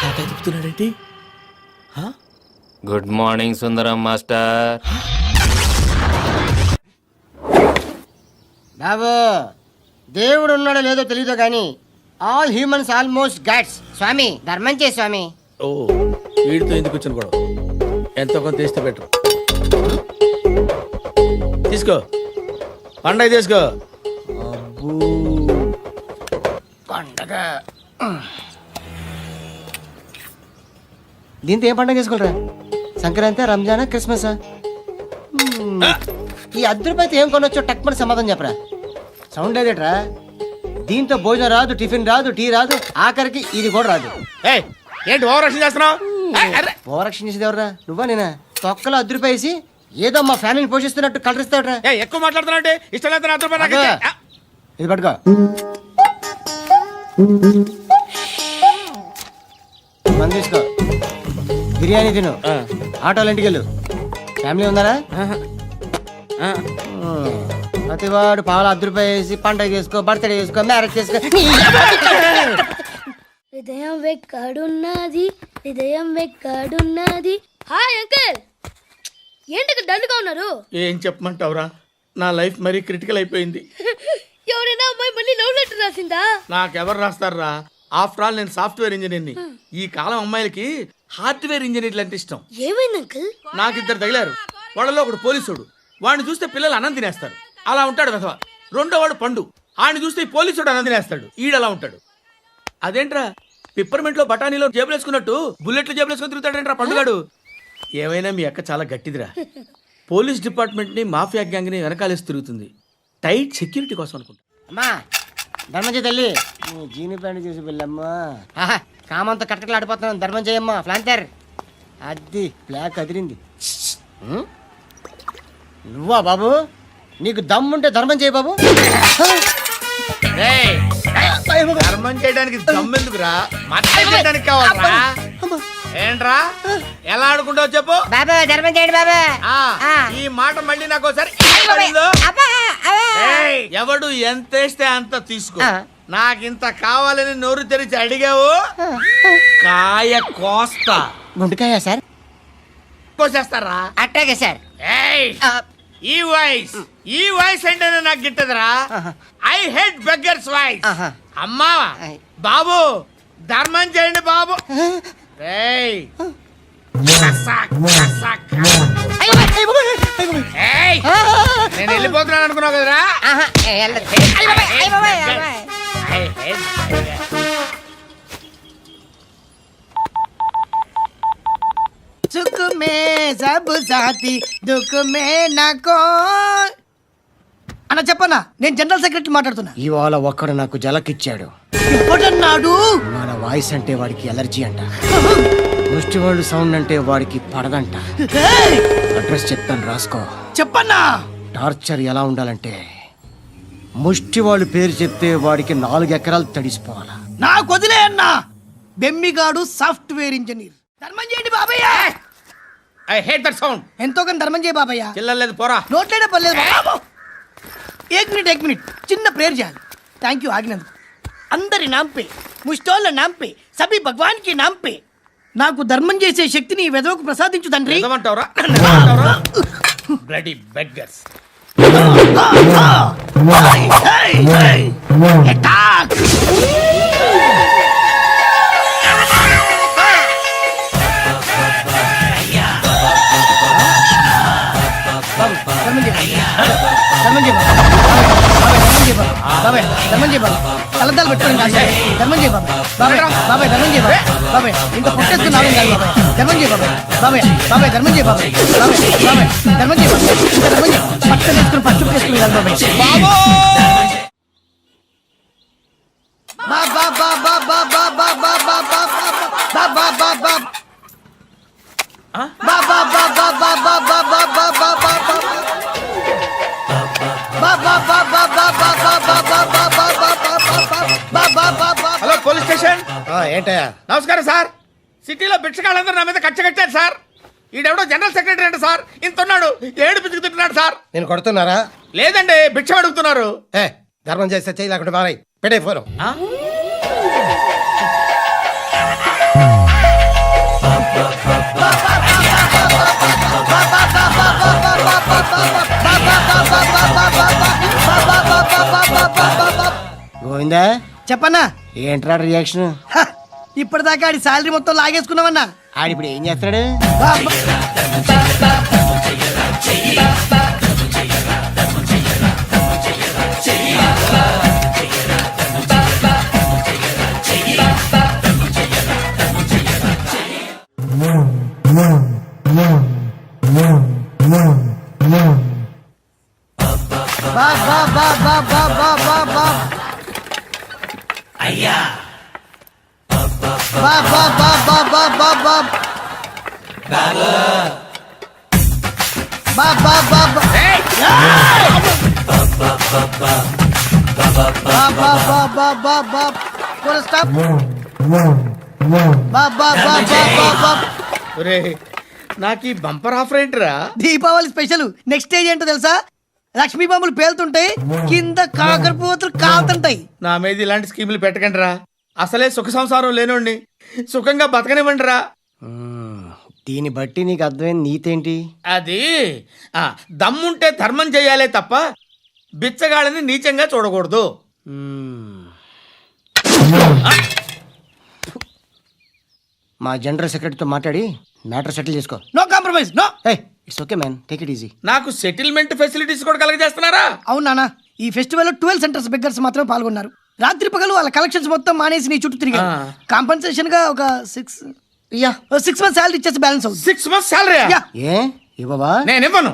Speaker 4: నాకై చెప్తున్నాడేంటి?
Speaker 10: గుడ్ మార్నింగ్ సుందరం మాస్టర్.
Speaker 6: బాబు దేవుడు ఉన్నాడో లేదో తెలీదు కానీ ఆల్ హ్యూమన్స్ ఆల్మోస్ట్ గాడ్స్. స్వామి ధర్మం చే స్వామి.
Speaker 4: ఓ వీడితో ఎందుకు వచ్చిన గొడవ? ఎంతో కొంత తీస్తే బెటర్. తీసుకో పండగ తీసుకో.
Speaker 6: పండగ దీంతో ఏం పండగ చేసుకోలేరా? సంక్రాంతి, రంజానా, క్రిస్మసా? ఈ అద్దరిపైతే ఏం కొనొచ్చో టక్మని సమాధానం చెప్పరా. సౌండ్ లేదేట్రా? దీంతో భోజనం రాదు, టిఫిన్ రాదు, టీ రాదు, ఆఖరికి ఇది కూడా రాదు.
Speaker 4: ఏంటి ఓవర్ రక్షణ చేస్తున్నావు?
Speaker 6: ఓవరాక్షన్ చేసేది ఎవరా? నువ్వా నేనా? తొక్కలో అద్దరిపేసి ఏదో మా ఫ్యామిలీని పోషిస్తున్నట్టు కలరిస్తాడ్రా.
Speaker 4: ఎక్కువ మాట్లాడుతున్నా ఇష్టం లేదు.
Speaker 6: ఇది పట్టుకో. మంది తీసుకో, బిర్యానీ తిను, ఆటోలు ఇంటికి వెళ్ళు. ఫ్యామిలీ ఉందారా? ప్రతివాడు పావులు ₹10 వేసి పండగ చేసుకో, బర్త్డే చేసుకో, మ్యారేజ్ చేసుకో.
Speaker 2: హృదయం వెక్కడున్నది, హృదయం వెక్కడున్నది. హాయ్ అంకుల్, ఏంటి డల్గా ఉన్నారు?
Speaker 4: ఏం చెప్పమంటావురా, నా లైఫ్ మరీ క్రిటికల్ అయిపోయింది.
Speaker 2: ఎవరైనా అమ్మాయి మళ్ళీ లవ్ లెటర్ రాసిందా?
Speaker 4: నాకెవరు రాస్తారా? ఆఫ్టర్ ఆల్ నేను సాఫ్ట్వేర్ ఇంజనీర్ని. ఈ కాలం అమ్మాయిలకి హార్డ్వేర్ ఇంజనీర్లు అంటే ఇష్టం.
Speaker 2: ఏమైంది అంకుల్?
Speaker 4: నాకు ఇద్దరు తగిలారు. వాళ్ళలో ఒకడు పోలీసుడు. వాడిని చూస్తే పిల్లలు అన్నం తినేస్తారు, అలా ఉంటాడు వెధవ. రెండో వాడు పండు. ఆయన చూస్తే ఈ పోలీసుడు అన్నం తినేస్తాడు, ఈడలా ఉంటాడు. అదేంట్రా పిప్పర్మెంట్ లో బఠానీలో జేబులు వేసుకున్నట్టు బుల్లెట్లు జేబులు వేసుకుని తిరుగుతాడేంట్రా పండుగాడు. ఏమైనా మీ అక్క చాలా గట్టిదిరా. పోలీస్ డిపార్ట్మెంట్ ని మాఫియా గ్యాంగ్ ని వెనకాలేసి తిరుగుతుంది. టైట్ సెక్యూరిటీ కోసం అనుకుంటా.
Speaker 6: అమ్మా ధర్మం చేయి తల్లి. జీని ప్యాంట్ చేసి వెళ్ళమ్మా. కామంతో కట్టకలు ఆడిపోతున్నాను. ధర్మం చేయమ్మా. ఫ్లాంతర్ అది బ్లాక్ అదిరింది. నువ్వా బాబు? నీకు దమ్ముంటే ధర్మం చేయి బాబు.
Speaker 4: ధర్మం చేయడానికి దమ్మెందుకురా, చేయడానికి కావాలరా. ఏంట్రా ఎలా ఆడుకుంటావు చెప్పు
Speaker 6: బాబా. ధర్మం చేయండి బాబా.
Speaker 4: ఈ మాట మళ్ళీ నాకు ఒకసారి ఎవడు ఎంత వేస్తే అంత తీసుకో. నాకింత కావాలని నోరు తెరిచి అడిగావు, కాయ కోస్తా.
Speaker 6: గుండెకాయ సార్?
Speaker 4: కోసేస్తారా?
Speaker 6: అట్టాగే సార్.
Speaker 4: ఈ వాయిస్ అంటేనే నాకు గిట్టదురా. I hate beggars voice. అమ్మా బాబు ధర్మం చేయండి బాబు. నేను వెళ్ళిపోతున్నాను అనుకున్నావు కదరా.
Speaker 5: చుక్క
Speaker 6: సుఖ మే సబ్ సాథీ దుఃఖ మే నకో. అన్న చెప్పన్నా, నేను జనరల్ సెక్రటరీ మాట్లాడుతున్నా. ఇవాళ ఒక్కడు నాకు జలకిచ్చాడు. ఎవడన్నాడు? మన వాయిస్ అంటే వాడికి ఎలర్జీ అంట, ముష్టి వాళ్ళు సౌండ్ అంటే వాడికి పడదంట. అడ్రస్ చెప్తాను, రాసుకో. చెప్పన్నా. టార్చర్ ఎలా ఉండాలంటే ముష్టి వాళ్ళు పేరు చెప్తే వాడికి 4 ఎకరాలు తడిసిపోవాలా. నాకు వదిలే అన్నా. బెమ్మిగాడు సాఫ్ట్వేర్ ఇంజనీర్. ధర్మం చేయండి బాబయ్య.
Speaker 4: I hate that sound.
Speaker 6: ఎంతో కొంత ధర్మం చేయ బాబయ్య.
Speaker 4: చిల్లలేదు పోరా.
Speaker 6: నోట్లేడే పర్లేదు బాబు. ఏక్ మినిట్ చిన్న ప్రేయర్ చేయాలి. థ్యాంక్ యూ ఆగినందుకు. అందరి నాంపే, ముష్టోళ్ళ నాంపే, సభీ భగవాన్ కి నాంపే నాకు ధర్మం చేసే శక్తిని ఈ వెదవకు ప్రసాదించు తండ్రి.
Speaker 4: ఏమంటావురా? Bloody beggars.
Speaker 6: కలద్దాలు పెట్టుకోండి ధర్మం చేయ బాబాయ్. బాబాయ్ ధర్మం చేయ బాబాయ్. ఇంకా పుట్టేస్తున్నావు బాబాయ్. ధర్మం చేయ బాబాయ్. బాబాయ్ ధర్మం చేయ బాబాయ్. బాబాయ్ ధర్మం చేయ బాబాయ్. ఇంకా ధర్మం చేయ. పట్టు చేసుకుని పట్టు చేసుకుని బాబాయ్.
Speaker 4: Hello police station.
Speaker 6: ఏంటయ్యా?
Speaker 4: నమస్కారం సార్. సిటీలో భిక్షగాళ్ళందరూ నా మీద కచ్చ కట్టారు సార్. ఈడెవడో జనరల్ సెక్రటరీ అంటే సార్, ఇంత ఉన్నాడు, ఏడు పిచ్చుకుతుంటున్నాడు సార్.
Speaker 6: నేను కొడుతున్నారా?
Speaker 4: లేదండి, భిక్ష అడుగుతున్నారు.
Speaker 6: ధర్మం చేస్తే చేయి లేకుండా బాబాయ్ పెట్టే ఫోను. గోవిందా చెప్పన్నా. ఏంట్రా రియాక్షన్? ఇప్పటిదాకా ఆడి శాలరీ మొత్తం లాగేసుకున్నావన్నా. ఆడిప్పుడు ఏం చేస్తాడు? అయ్యా
Speaker 4: నాకు ఈ బంపర్ ఆఫర్ ఏంట్రా?
Speaker 6: దీపావళి స్పెషల్. నెక్స్ట్ స్టేజ్ ఏంటో తెలుసా? లక్ష్మీ బాంబులు పేలుతుంటాయి, కింద కాకరపోతులు కాలుతుంటాయి.
Speaker 4: నా మీద ఇలాంటి స్కీములు పెట్టకండి రా. అసలే సుఖ సంసారం లేనోడిని సుఖంగా బతకనివ్వండి రా.
Speaker 6: దీన్ని బట్టి నీకు అర్థమైన నీతేంటి?
Speaker 4: అది దమ్ముంటే ధర్మం చేయాలే తప్ప బిచ్చగాళ్ళని నీచంగా చూడకూడదు.
Speaker 6: మా జనరల్ సెక్రటరీతో మాట్లాడి మ్యాటర్ సెటిల్ చేసుకో. No compromise. No. It's okay man, take it easy.
Speaker 4: నాకు సెటిల్మెంట్ ఫెసిలిటీస్ కూడా కలగజేస్తున్నారా?
Speaker 6: అవును నాన్న, ఈ ఫెస్టివల్ 12 సెంటర్స్ బెగ్గర్స్ మాత్రమే పాల్గొన్నారు. రాత్రి పగలు వాళ్ళ కలెక్షన్స్ మొత్తం మానేసి నీ చుట్టూ తిరిగారు. కాంపన్సేషన్ గా ఒక 6 మంత్స్ సాలరీ ఇచ్చేసి బ్యాలెన్స్ అవుతుంది.
Speaker 4: 6 months సాలరీ?
Speaker 6: ఏ ఇవ్వవా?
Speaker 4: నేను ఇవ్వను.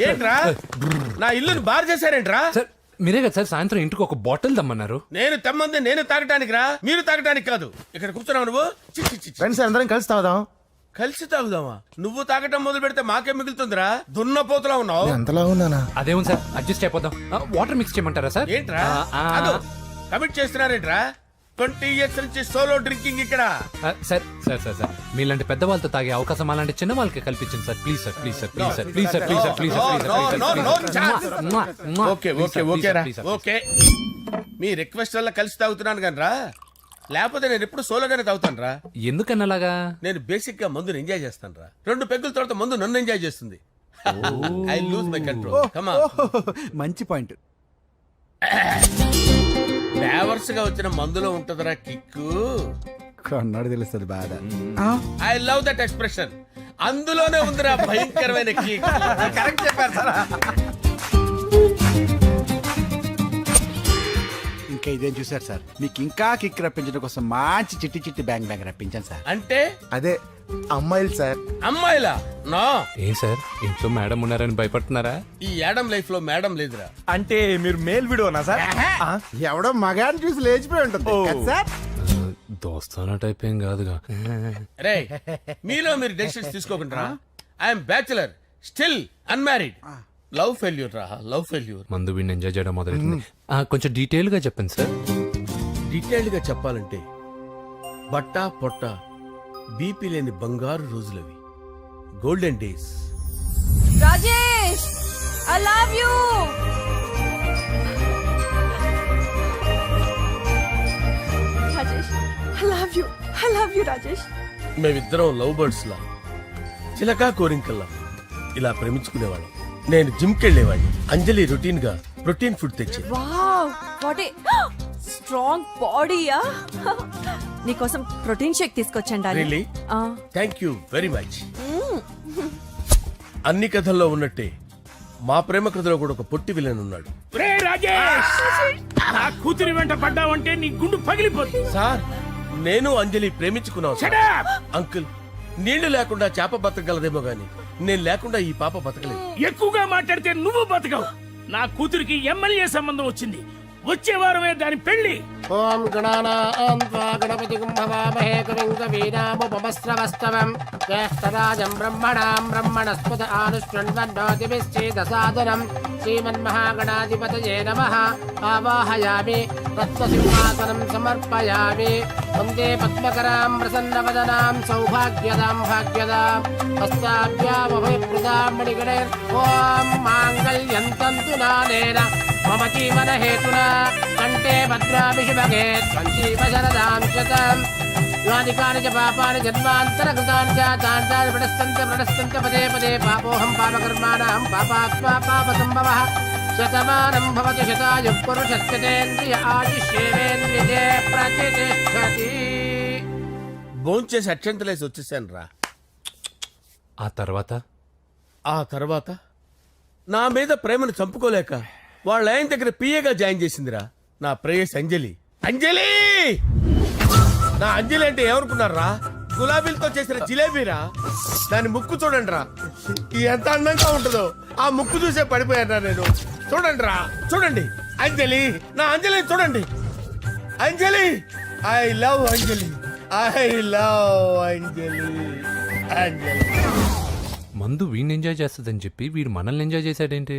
Speaker 4: ఏంట్రా నా ఇల్లుని బార్ చేశారేంట్రా?
Speaker 12: మీరే కదా సార్ సాయంత్రం ఇంటికి ఒక బాటిల్ దమ్మన్నారు.
Speaker 4: నేను తెమ్మంది నేను తాగటానికి రా, మీరు తాగటానికి కాదు. ఇక్కడ కూర్చున్నావు నువ్వు.
Speaker 11: ఫ్రెండ్స్ అందరం కలిసి తాగుదాం.
Speaker 4: కలిసి తాగుదామా? నువ్వు తాగటం మొదలు పెడితే మాకే మిగులుతుందిరా. దున్నపోతులా ఉన్నావు.
Speaker 11: ఎంతలా ఉన్నానా?
Speaker 12: అదేమో సార్ అడ్జస్ట్ అయిపోదాం. వాటర్ మిక్స్ చేయమంటారా సార్?
Speaker 4: ఏంట్రా కమిట్ చేస్తున్నారేంట్రా? 20 years నుంచి సోలో డ్రింకింగ్ ఇక్కడ.
Speaker 12: సార్ సార్ సార్ సార్ మీలాంటి పెద్ద వాళ్ళతో తాగే అవకాశం అలాంటి చిన్న వాళ్ళకి కల్పించండి sir. Please sir please sir please sir please sir please sir please sir.
Speaker 4: Okay okay okay రా ఓకే. మీ రిక్వెస్ట్ వల్ల కలిసి తాగుతున్నాను కానీ రా, లేకపోతే నేను ఎప్పుడు సోలోగానే తాగుతాను రా.
Speaker 12: ఎందుకన్నా అలాగా?
Speaker 4: నేను బేసిక్ గా మందుని ఎంజాయ్ చేస్తాను రా. 2 పెగ్గుల తర్వాత మందు నన్ను ఎంజాయ్ చేస్తుంది. I lose my control. Come on.
Speaker 11: మంచి పాయింట్.
Speaker 4: ఫ్లేవర్స్ గా వచ్చిన మందులో ఉంటదరా కిక్కు.
Speaker 11: కొన్నాడు తెలుస్తుంది బాధ.
Speaker 4: I love that expression. అందులోనే ఉందిరా భయంకరమైన kick.
Speaker 11: కరెక్ట్ చెప్పారు సార్. ఇంకా ఇదేం చూసారు సార్, మీకు ఇంకా కిక్ రప్పించడం కోసం మంచి చిట్టి చిట్టి బ్యాంగ్ బ్యాంగ్ రప్పించాను సార్.
Speaker 4: అంటే
Speaker 11: అదే అమ్మాయిలు సార్.
Speaker 4: అమ్మాయిలా? నా
Speaker 12: ఏం సార్ ఇంట్లో మేడం ఉన్నారని భయపడుతున్నారా?
Speaker 4: ఈ యాడమ్ లైఫ్ లో మేడం లేదురా.
Speaker 11: అంటే మీరు మేల్ వీడియోనా సార్? ఎవడో మగాన్ని చూసి లేచిపోయి ఉంటుంది కదా సార్.
Speaker 12: దోస్తానా టైప్ ఏం కాదుగా.
Speaker 4: రే మీలో మీరు డెసిషన్స్ తీసుకోకుండా I'm bachelor still unmarried. Love failure రా, లవ్ ఫెయిల్యూర్.
Speaker 12: మందు వీడిని ఎంజాయ్ చేయడం మొదలైంది. కొంచెం డీటెయిల్ గా చెప్పండి సార్.
Speaker 4: డీటెయిల్డ్ గా చెప్పాలంటే బట్టా పొట్ట బీపీ లేని బంగారు రోజులవి, golden days.
Speaker 3: Rajesh I love you. Rajesh I love you, I love you Rajesh.
Speaker 4: మేమిద్దరం లవ్ బర్డ్స్ లా, చిలకా కోరింకల్లా ఇలా ప్రేమించుకునేవాళ్ళం. నేను జిమ్ కెళ్ళేవాడిని, అంజలి రొటీన్ గా ప్రోటీన్ ఫుడ్ తెచ్చి.
Speaker 3: వావ్ వాట్ ఏ స్ట్రాంగ్ బాడీయా. నీకోసం ప్రోటీన్ షేక్ తీసుకొచ్చండి.
Speaker 4: Really? Thank you very much. అన్ని కథల్లో ఉన్నట్టే మా ప్రేమ కథలో కూడా ఒక పొట్టి విలన్ ఉన్నాడు.
Speaker 9: కూతురి వెంట పడ్డావంటే నీ గుండు పగిలిపోతుంది.
Speaker 4: సార్ నేను అంజలి ప్రేమించుకున్నాను సార్. అంకుల్ నీళ్లు లేకుండా చేప బతకగలదేమో గాని నేను లేకుండా ఈ పాప బతకలేదు.
Speaker 9: ఎక్కువగా మాట్లాడితే నువ్వు బతకవు. నా కూతురికి ఎమ్మెల్యే సంబంధం వచ్చింది, వచ్చే వారమే దాని పెళ్లి.
Speaker 6: ఓం గణపతి కుంభవామహే కవిం కవీనాముపమస్రవస్తవం జ్యేష్ఠరాజం బ్రహ్మణాం బ్రహ్మణస్పద ఆనుష్ఠ్వన్నోతిభిశ్చేదసాదనం శ్రీమన్మహాగణాధిపతయే నమః. ఆవాహయామి తత్వసింహాసనం సమర్పయామి. వందే పద్మకరాం ప్రసన్నవదనాం సౌభాగ్యదాం భాగ్యదాం హస్తాభ్యామభయప్రదాం మణిగణే. ఓం మాంగళ్యం తంతు నానేన మమ జీవన హేతునా కంటే భద్రామి శుభగే సంజీవ శరదాం శతం. యాని కాని చ పాపాని జన్మాంతరకృతాని చ తాని ప్రణశ్యంత పదే పదే పాపోహం పాపకర్మాణం పాపాత్మా పాపసంభవః. శతమానం భవతి శతాయు పురుషస్యతేంద్రియ ఆయుష్యేవేంద్రియే ప్రతిష్టతి.
Speaker 4: భోంచేసి అక్షంతలేసి వచ్చేసాను రా.
Speaker 12: ఆ
Speaker 4: తర్వాత నా మీద ప్రేమను చంపుకోలేక వాళ్ళ ఆయన దగ్గర పిఏగా జాయిన్ చేసిందిరా నా ప్రేయస్ అంజలి. అంజలి నా అంజలి అంటే ఏమనుకున్నారా? గులాబీలతో చేసిన జిలేబీరా. దాని ముక్కు చూడండి రా, ఎంత అందంగా ఉంటుందో. ఆ ముక్కు చూసే పడిపోయారా నేను. చూడండి రా, చూడండి అంజలి, నా అంజలి చూడండి. Anjali I love Anjali, I love Anjali. Anjali
Speaker 12: మందు వీడిని ఎంజాయ్ చేస్తుందని చెప్పి వీడు మనల్ని ఎంజాయ్ చేశాడేంటి?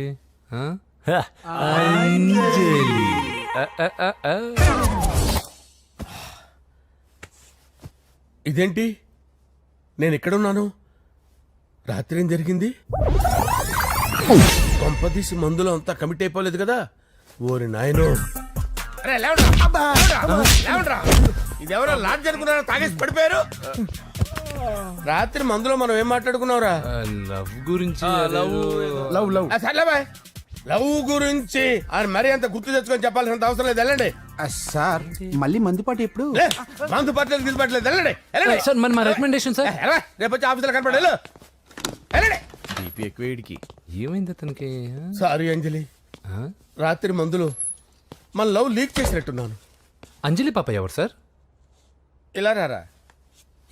Speaker 4: ఇదేంటి నేను ఎక్కడున్నాను? రాత్రి ఏం జరిగింది? కొంపదీసి మందులో అంతా కమిట్ అయిపోలేదు కదా? ఓరి నాయనో, ఇదెవరో లాడ్జ్ అనుకున్నారో తాగేసి పడిపోయారు. రాత్రి మందులో మనం ఏం మాట్లాడుకున్నావురా?
Speaker 12: లవ్ గురించి.
Speaker 4: సర్లేబాయ్, లవ్ గురించి అని మరీ అంత గుర్తు తెచ్చుకొని చెప్పాల్సినంత అవసరం లేదు. వెళ్ళండి
Speaker 11: సార్. మళ్ళీ మందుపాటి ఎప్పుడు?
Speaker 4: మందు పట్టలేదు గిల్లు పట్టలేదు. వెళ్ళండి వెళ్ళండి.
Speaker 12: సార్ మరి మా రికమెండేషన్ సార్.
Speaker 4: రేపు వచ్చి ఆఫీసులో కనపడి వెళ్ళు. వెళ్ళండి.
Speaker 12: ఏమైంది అతనికి?
Speaker 4: సారీ అంజలి, రాత్రి మందులో మన లవ్ లీక్ చేసినట్టున్నాను.
Speaker 12: అంజలి పాప ఎవరు సార్?
Speaker 4: ఇలా రారా.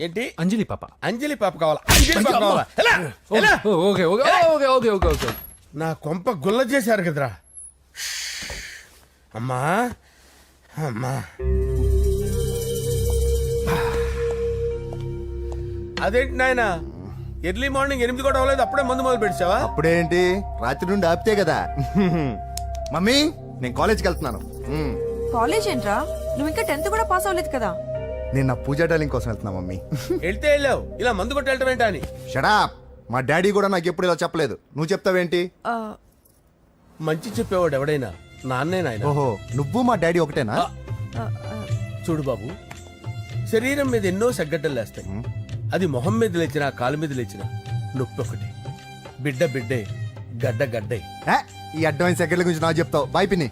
Speaker 4: ఏంటి
Speaker 12: అంజలి పాప?
Speaker 4: అంజలి పాప కావాలా? అంజలి పాప కావాలా? ఎలా? ఎలా?
Speaker 12: Okay okay okay okay okay okay.
Speaker 4: నా కొంప గుల్ల చేశారు కదరా. అమ్మా అమ్మా, అదేంటి నాయన ఎర్లీ మార్నింగ్ 8 కూడా అవ్వలేదు, అప్పుడే మందు మొదలు పెడిచావా?
Speaker 11: అప్పుడేంటి, రాత్రి నుండి ఆపితే కదా. మమ్మీ నేను కాలేజ్కి వెళ్తున్నాను.
Speaker 3: కాలేజ్ ఏంట్రా, నువ్వు ఇంకా 10th కూడా పాస్ అవ్వలేదు కదా.
Speaker 11: నేను నా పూజా డాలింగ్ కోసం వెళ్తున్నా మమ్మీ.
Speaker 4: వెళ్తే వెళ్ళావు, ఇలా మందు కొట్టి వెళ్ళటం ఏంటా అని.
Speaker 11: షడాప్. మా డాడీ కూడా నాకు ఎప్పుడు ఇలా చెప్పలేదు, నువ్వు చెప్తావేంటి?
Speaker 4: మంచి చెప్పేవాడు ఎవడైనా నాన్నే నాయన.
Speaker 11: ఓహో, నువ్వు మా డాడీ ఒకటేనా?
Speaker 4: చూడు బాబు, శరీరం మీద ఎన్నో సగ్గడ్డలు లేస్తాయి. అది మొహం మీద లేచినా కాలు మీద లేచినా నొప్పి ఒకటి. బిడ్డ బిడ్డే, గడ్డ గడ్డే.
Speaker 11: ఈ అడ్వాన్స్ సెకండ్ల గురించి నాకు చెప్తావు. బాయ్ పిన్ని.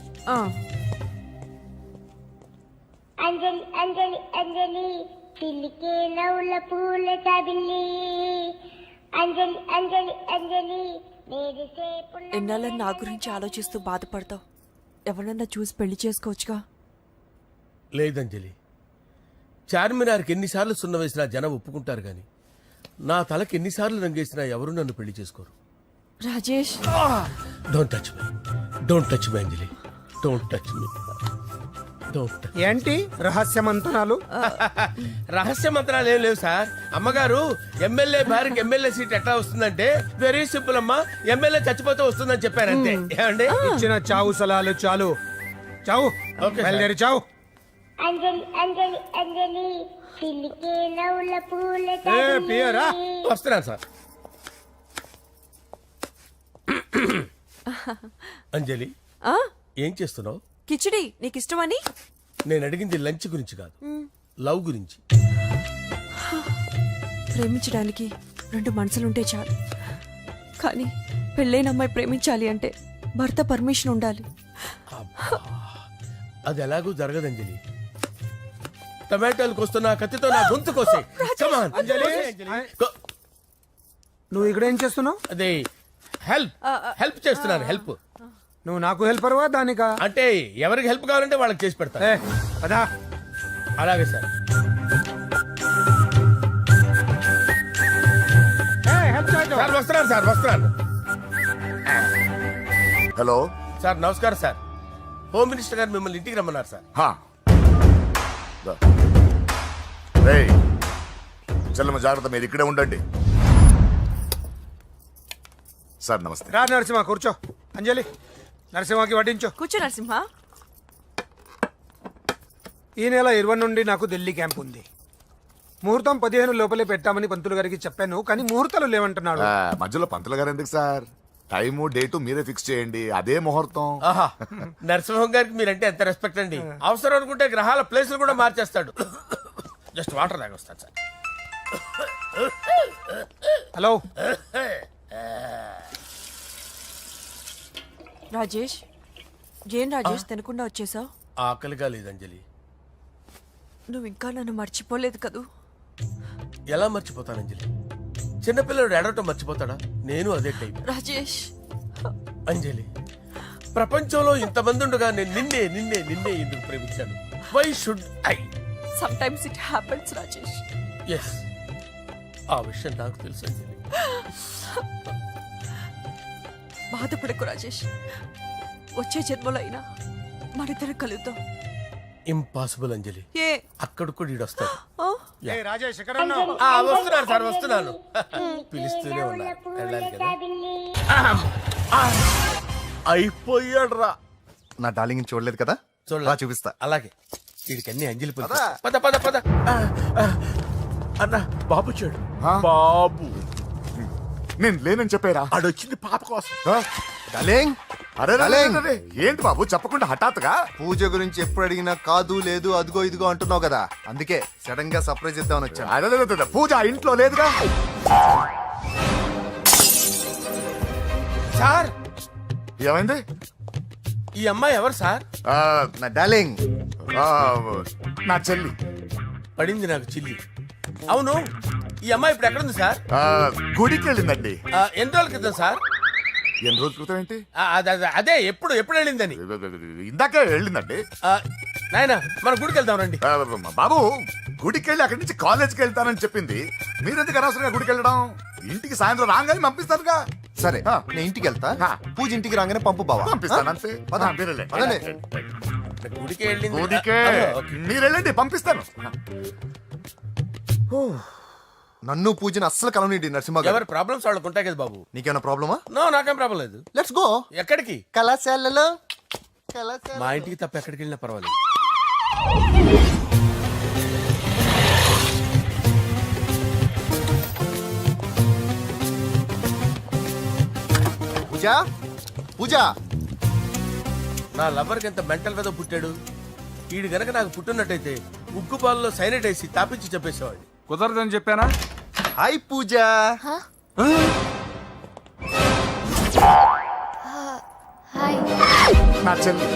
Speaker 2: అంజలి అంజలి అంజలి పిల్ల పూల చాబిల్లి అంజలి అంజలి అంజలి మెరిసే
Speaker 3: ఎన్నాళ్ళ నా గురించి ఆలోచిస్తూ బాధపడతావు? ఎవరన్నా చూసి పెళ్లి చేసుకోవచ్చుగా.
Speaker 9: లేదంజలి, చార్మినార్కి ఎన్నిసార్లు సున్న వేసినా జనం ఒప్పుకుంటారు గాని నా తలకి ఎన్నిసార్లు రంగేసినా ఎవరు నన్ను పెళ్లి చేసుకోరు.
Speaker 3: Rajesh,
Speaker 9: don't touch me, don't touch me Anjali, don't touch me, don't.
Speaker 6: ఏంటి రహస్య మంతనాలు?
Speaker 9: రహస్య మంత్రాలు ఏం లేవు సార్. అమ్మగారు ఎమ్మెల్యే భార్యకి ఎమ్మెల్యే సీట్ ఎట్లా వస్తుందంటే వెరీ సింపుల్ అమ్మా, ఎమ్మెల్యే చచ్చిపోతే వస్తుందని చెప్పారు అంతే. ఏమండి?
Speaker 6: ఇచ్చిన చావు సలాలు చాలు. చావు,
Speaker 9: ఓకే సార్.
Speaker 6: బయలుదేరి చావు.
Speaker 2: అంజలి అంజలి అంజలి చిలికే నవ్వుల పూల
Speaker 6: పియరా
Speaker 9: వస్తున్నాను సార్. అంజలి,
Speaker 3: ఆ?
Speaker 9: ఏం చేస్తున్నావు?
Speaker 3: కిచిడి నీకు ఇష్టమని.
Speaker 9: నేను అడిగింది లంచ్ గురించి కాదు, లవ్ గురించి.
Speaker 3: ప్రేమించడానికి రెండు మనసులుంటే చాలు, కానీ పెళ్ళైన అమ్మాయి ప్రేమించాలి అంటే భర్త పర్మిషన్ ఉండాలి.
Speaker 9: అది ఎలాగూ జరగదు అంజలి. టమాటాలకు వస్తున్న కత్తితో నా గొంతు కోసే.
Speaker 6: అంజలి, నువ్వు ఇక్కడ ఏం చేస్తున్నావు?
Speaker 9: అదే హెల్ప్ చేస్తున్నాను. హెల్ప్
Speaker 6: నువ్వు నాకు హెల్పర్వా దానికా?
Speaker 9: అంటే ఎవరికి హెల్ప్ కావాలంటే వాళ్ళకి చేసి పెడతా.
Speaker 6: అదా
Speaker 9: అలాగే సార్. సార్ వస్తున్నాను, సార్ వస్తున్నాను.
Speaker 11: హలో
Speaker 9: సార్ నమస్కారం సార్. హోమ్ మినిస్టర్ గారు మిమ్మల్ని ఇంటికి రమ్మన్నారు సార్.
Speaker 11: చెల్లమ్మ జాగ్రత్త, మీరు ఇక్కడే ఉండండి. సార్ నమస్తే.
Speaker 6: రా నరసింహ, కూర్చో. అంజలి, నరసింహకి వడ్డించు.
Speaker 3: కూర్చో నరసింహ.
Speaker 6: ఈ నెల 20 నుండి నాకు ఢిల్లీ క్యాంప్ ఉంది. ముహూర్తం 15 లోపలే పెట్టామని పంతులు గారికి చెప్పాను, కానీ ముహూర్తాలు లేవంటున్నాడు.
Speaker 11: మధ్యలో పంతులు గారు ఎందుకు సార్? టైము డేటు మీరే ఫిక్స్ చేయండి, అదే ముహూర్తం.
Speaker 9: ఆహా, నరసింహం గారికి మీరంటే ఎంత రెస్పెక్ట్ అండి. అవసరం అనుకుంటే గ్రహాల ప్లేసులు కూడా మార్చేస్తాడు. జస్ట్ వాటర్ తాగొస్తాను సార్.
Speaker 6: హలో,
Speaker 3: రాజేష్, ఏం రాజేష్ తినకుండా వచ్చేసావు?
Speaker 9: ఆకలిగా లేదు అంజలి.
Speaker 3: నువ్వు ఇంకా నన్ను మర్చిపోలేదు కదూ?
Speaker 9: ఎలా మర్చిపోతాను అంజలి? చిన్నపిల్లడు ఏడవటం మర్చిపోతాడా? నేను అదే టైప్.
Speaker 3: రాజేష్,
Speaker 9: అంజలి, ప్రపంచంలో ఇంతమంది ఉండగా నేను నిన్నే నిన్నే నిన్నే ఎందుకు ప్రేమించాను? Why should I?
Speaker 3: Sometimes it happens Rajesh.
Speaker 9: Yes, ఆ విషయం నాకు తెలుసు అంజలి.
Speaker 3: బాధపడకు రాజేష్, వచ్చే జన్మలో అయినా మనిద్దరం కలుద్దాం.
Speaker 9: ఇంపాసిబుల్ అంజలి.
Speaker 3: ఏ
Speaker 9: అక్కడ కూడా ఈడొస్తాడు.
Speaker 3: ఆ?
Speaker 6: రాజేష్ ఎక్కడ ఉన్నావు?
Speaker 9: వస్తున్నాను సార్, వస్తున్నాను. పిలుస్తూనే ఉన్నా, వెళ్ళాలి కదా. అయిపోయాడు రా.
Speaker 11: నా డార్లింగ్ చూడలేదు కదా,
Speaker 9: చూడలా,
Speaker 11: చూపిస్తా.
Speaker 9: అలాగే. వీడికి అన్ని అంజలి పులుసు. పద పద పద. అన్న బాబు చూడు, బాబు.
Speaker 11: నేను లేనని చెప్పారా?
Speaker 9: ఆడొచ్చింది పాప కోసం.
Speaker 11: డార్లింగ్, అరే ఏంటి బాబు చెప్పకుండా హఠాత్తుగా? పూజ గురించి ఎప్పుడు అడిగినా కాదు లేదు అదిగో ఇదిగో అంటున్నావు కదా, అందుకే సడన్ గా సర్ప్రైజ్ ఇద్దామని వచ్చాను. అదే పూజ ఇంట్లో లేదుగా.
Speaker 9: సార్,
Speaker 11: ఏమైంది?
Speaker 9: ఈ అమ్మాయి ఎవరు సార్?
Speaker 11: నా డార్లింగ్, నా చెల్లి.
Speaker 9: పడింది నాకు చిల్లి. అవును, ఈ అమ్మాయి ఇప్పుడు ఎక్కడుంది సార్?
Speaker 11: గుడికి వెళ్ళిందండి.
Speaker 9: ఎన్ని రోజుల క్రితం సార్?
Speaker 11: ఎన్ని రోజుల క్రితం ఏంటి?
Speaker 9: అదే ఎప్పుడు ఎప్పుడు వెళ్ళిందని.
Speaker 11: ఇందాకే వెళ్ళిందండి.
Speaker 9: నాయన, మన గుడికి వెళ్దాం రండి.
Speaker 11: బాబు, గుడికి వెళ్ళి అక్కడి నుంచి కాలేజ్కి వెళ్తానని చెప్పింది. మీరెందుకు అనవసరంగా గుడికి వెళ్ళడం? ఇంటికి సాయంత్రం రాగానే పంపిస్తారుగా.
Speaker 13: సరే, నేను ఇంటికి వెళ్తా. పూజ ఇంటికి రాగానే పంపు బావా.
Speaker 11: పంపిస్తాను అంతే.
Speaker 9: గుడికి వెళ్ళింది.
Speaker 11: గుడికే మీరు వెళ్ళండి, పంపిస్తాను.
Speaker 13: నన్ను పూజని అస్సలు కలవనిండి నరసింహ గారు.
Speaker 9: ఎవరి ప్రాబ్లమ్స్ వాళ్ళకు ఉంటాయి కదా బాబు.
Speaker 13: నీకేమైనా ప్రాబ్లమా?
Speaker 9: నో, నాకేం ప్రాబ్లం లేదు.
Speaker 13: Let's go.
Speaker 9: ఎక్కడికి?
Speaker 13: కళాశాలలో.
Speaker 9: మా ఇంటికి తప్ప ఎక్కడికి వెళ్ళినా పర్వాలేదు.
Speaker 13: పూజ, పూజ.
Speaker 9: నా లవర్కి ఎంత మెంటల్ వెద పుట్టాడు. వీడు గనక నాకు పుట్టినట్టయితే ఉగ్గు పాలలో సైనట్ వేసి తాపించి చెప్పేసేవాడిని.
Speaker 12: కుదరదని చెప్పానా?
Speaker 13: హాయ్ పూజ.
Speaker 2: హాయ్.
Speaker 11: నా చెల్లి.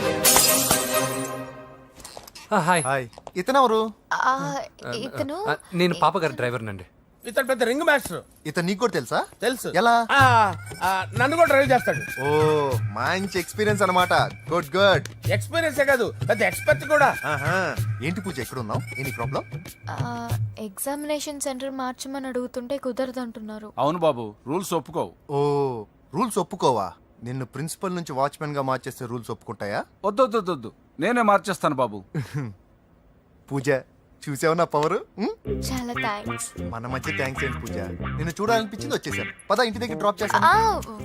Speaker 12: హాయ్
Speaker 13: హాయ్ ఇతనెవరు?
Speaker 3: ఇతను
Speaker 12: నేను పాప గారి డ్రైవర్ నండి.
Speaker 9: ఇతను పెద్ద రింగ్ మాస్టర్.
Speaker 13: ఇతను నీకు కూడా తెలుసా?
Speaker 9: తెలుసు.
Speaker 13: ఎలా?
Speaker 9: నన్ను కూడా డ్రైవ్ చేస్తాడు.
Speaker 13: ఓ మంచి ఎక్స్పీరియన్స్ అన్నమాట. Good good.
Speaker 9: ఎక్స్పీరియన్సే కాదు, పెద్ద ఎక్స్పర్ట్ కూడా.
Speaker 13: ఏంటి పూజ ఎక్కడ ఉన్నావు? Any problem?
Speaker 3: ఎగ్జామినేషన్ సెంటర్ మార్చమని అడుగుతుంటే కుదరదంటున్నారు.
Speaker 8: అవును బాబు, రూల్స్ ఒప్పుకోవు.
Speaker 13: ఓ రూల్స్ ఒప్పుకోవా? నిన్ను ప్రిన్సిపల్ నుంచి వాచ్మెన్ గా మార్చేస్తే రూల్స్ ఒప్పుకుంటాయా?
Speaker 8: వద్దు, నేనే మార్చేస్తాను బాబు.
Speaker 13: పూజ చూసావు నా పవర్?
Speaker 3: చాలా థ్యాంక్స్.
Speaker 13: మన మధ్య థ్యాంక్స్ ఏంటి పూజ? నిన్ను చూడాలనిపించింది వచ్చేసాను. పద ఇంటి దగ్గర డ్రాప్ చేస్తాను.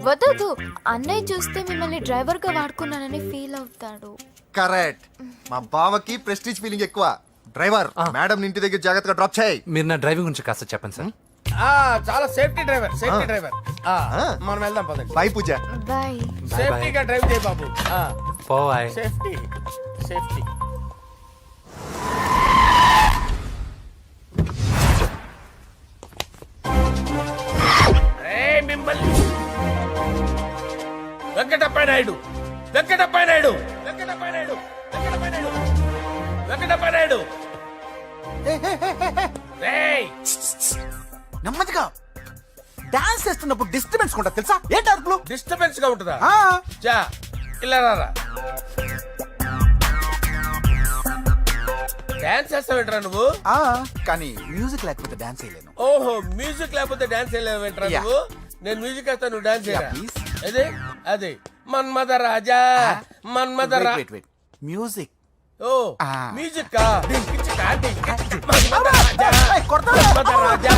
Speaker 3: వద్దు, అన్నయ్య చూస్తే మిమ్మల్ని డ్రైవర్ గా వాడుకున్నానని ఫీల్ అవుతాడు.
Speaker 13: కరెక్ట్. మా బావకి ప్రెస్టీజ్ ఫీలింగ్ ఎక్కువ. డ్రైవర్ మేడం ఇంటి దగ్గర జాగ్రత్తగా డ్రాప్ చేయి.
Speaker 12: మీరు నా డ్రైవింగ్ గురించి కాస్త చెప్పండి సార్.
Speaker 9: చాలా సేఫ్టీ డ్రైవర్. మనం వెళ్దాం పదండి.
Speaker 13: బై పూజ.
Speaker 3: బాయ్.
Speaker 9: సేఫ్టీగా డ్రైవ్ చేయి బాబు.
Speaker 12: పోవాయ్.
Speaker 9: సేఫ్టీ. మిమ్మల్ని వెంకటప్ప నాయుడు.
Speaker 11: నెమ్మదిగా డాన్స్ చేస్తున్నప్పుడు డిస్టర్బెన్స్ కూడా తెలుసా? ఏంటి అరుపులు?
Speaker 9: డిస్టర్బెన్స్ గా ఉంటుందా? చా ఇలా రారా. డాన్స్ చేస్తావేంట్రా నువ్వు?
Speaker 11: కానీ మ్యూజిక్ లేకపోతే డాన్స్ చేయలేను.
Speaker 9: ఓహో, మ్యూజిక్ లేకపోతే డాన్స్ చేయలేవేంట్రా నువ్వు? నేను మ్యూజిక్ వేస్తాను, నువ్వు డాన్స్ చేయరా? అదే మన్మథ రాజా.
Speaker 11: మ్యూజిక్.
Speaker 9: ఓ మ్యూజిక్ కా? మన్మథ రాజా.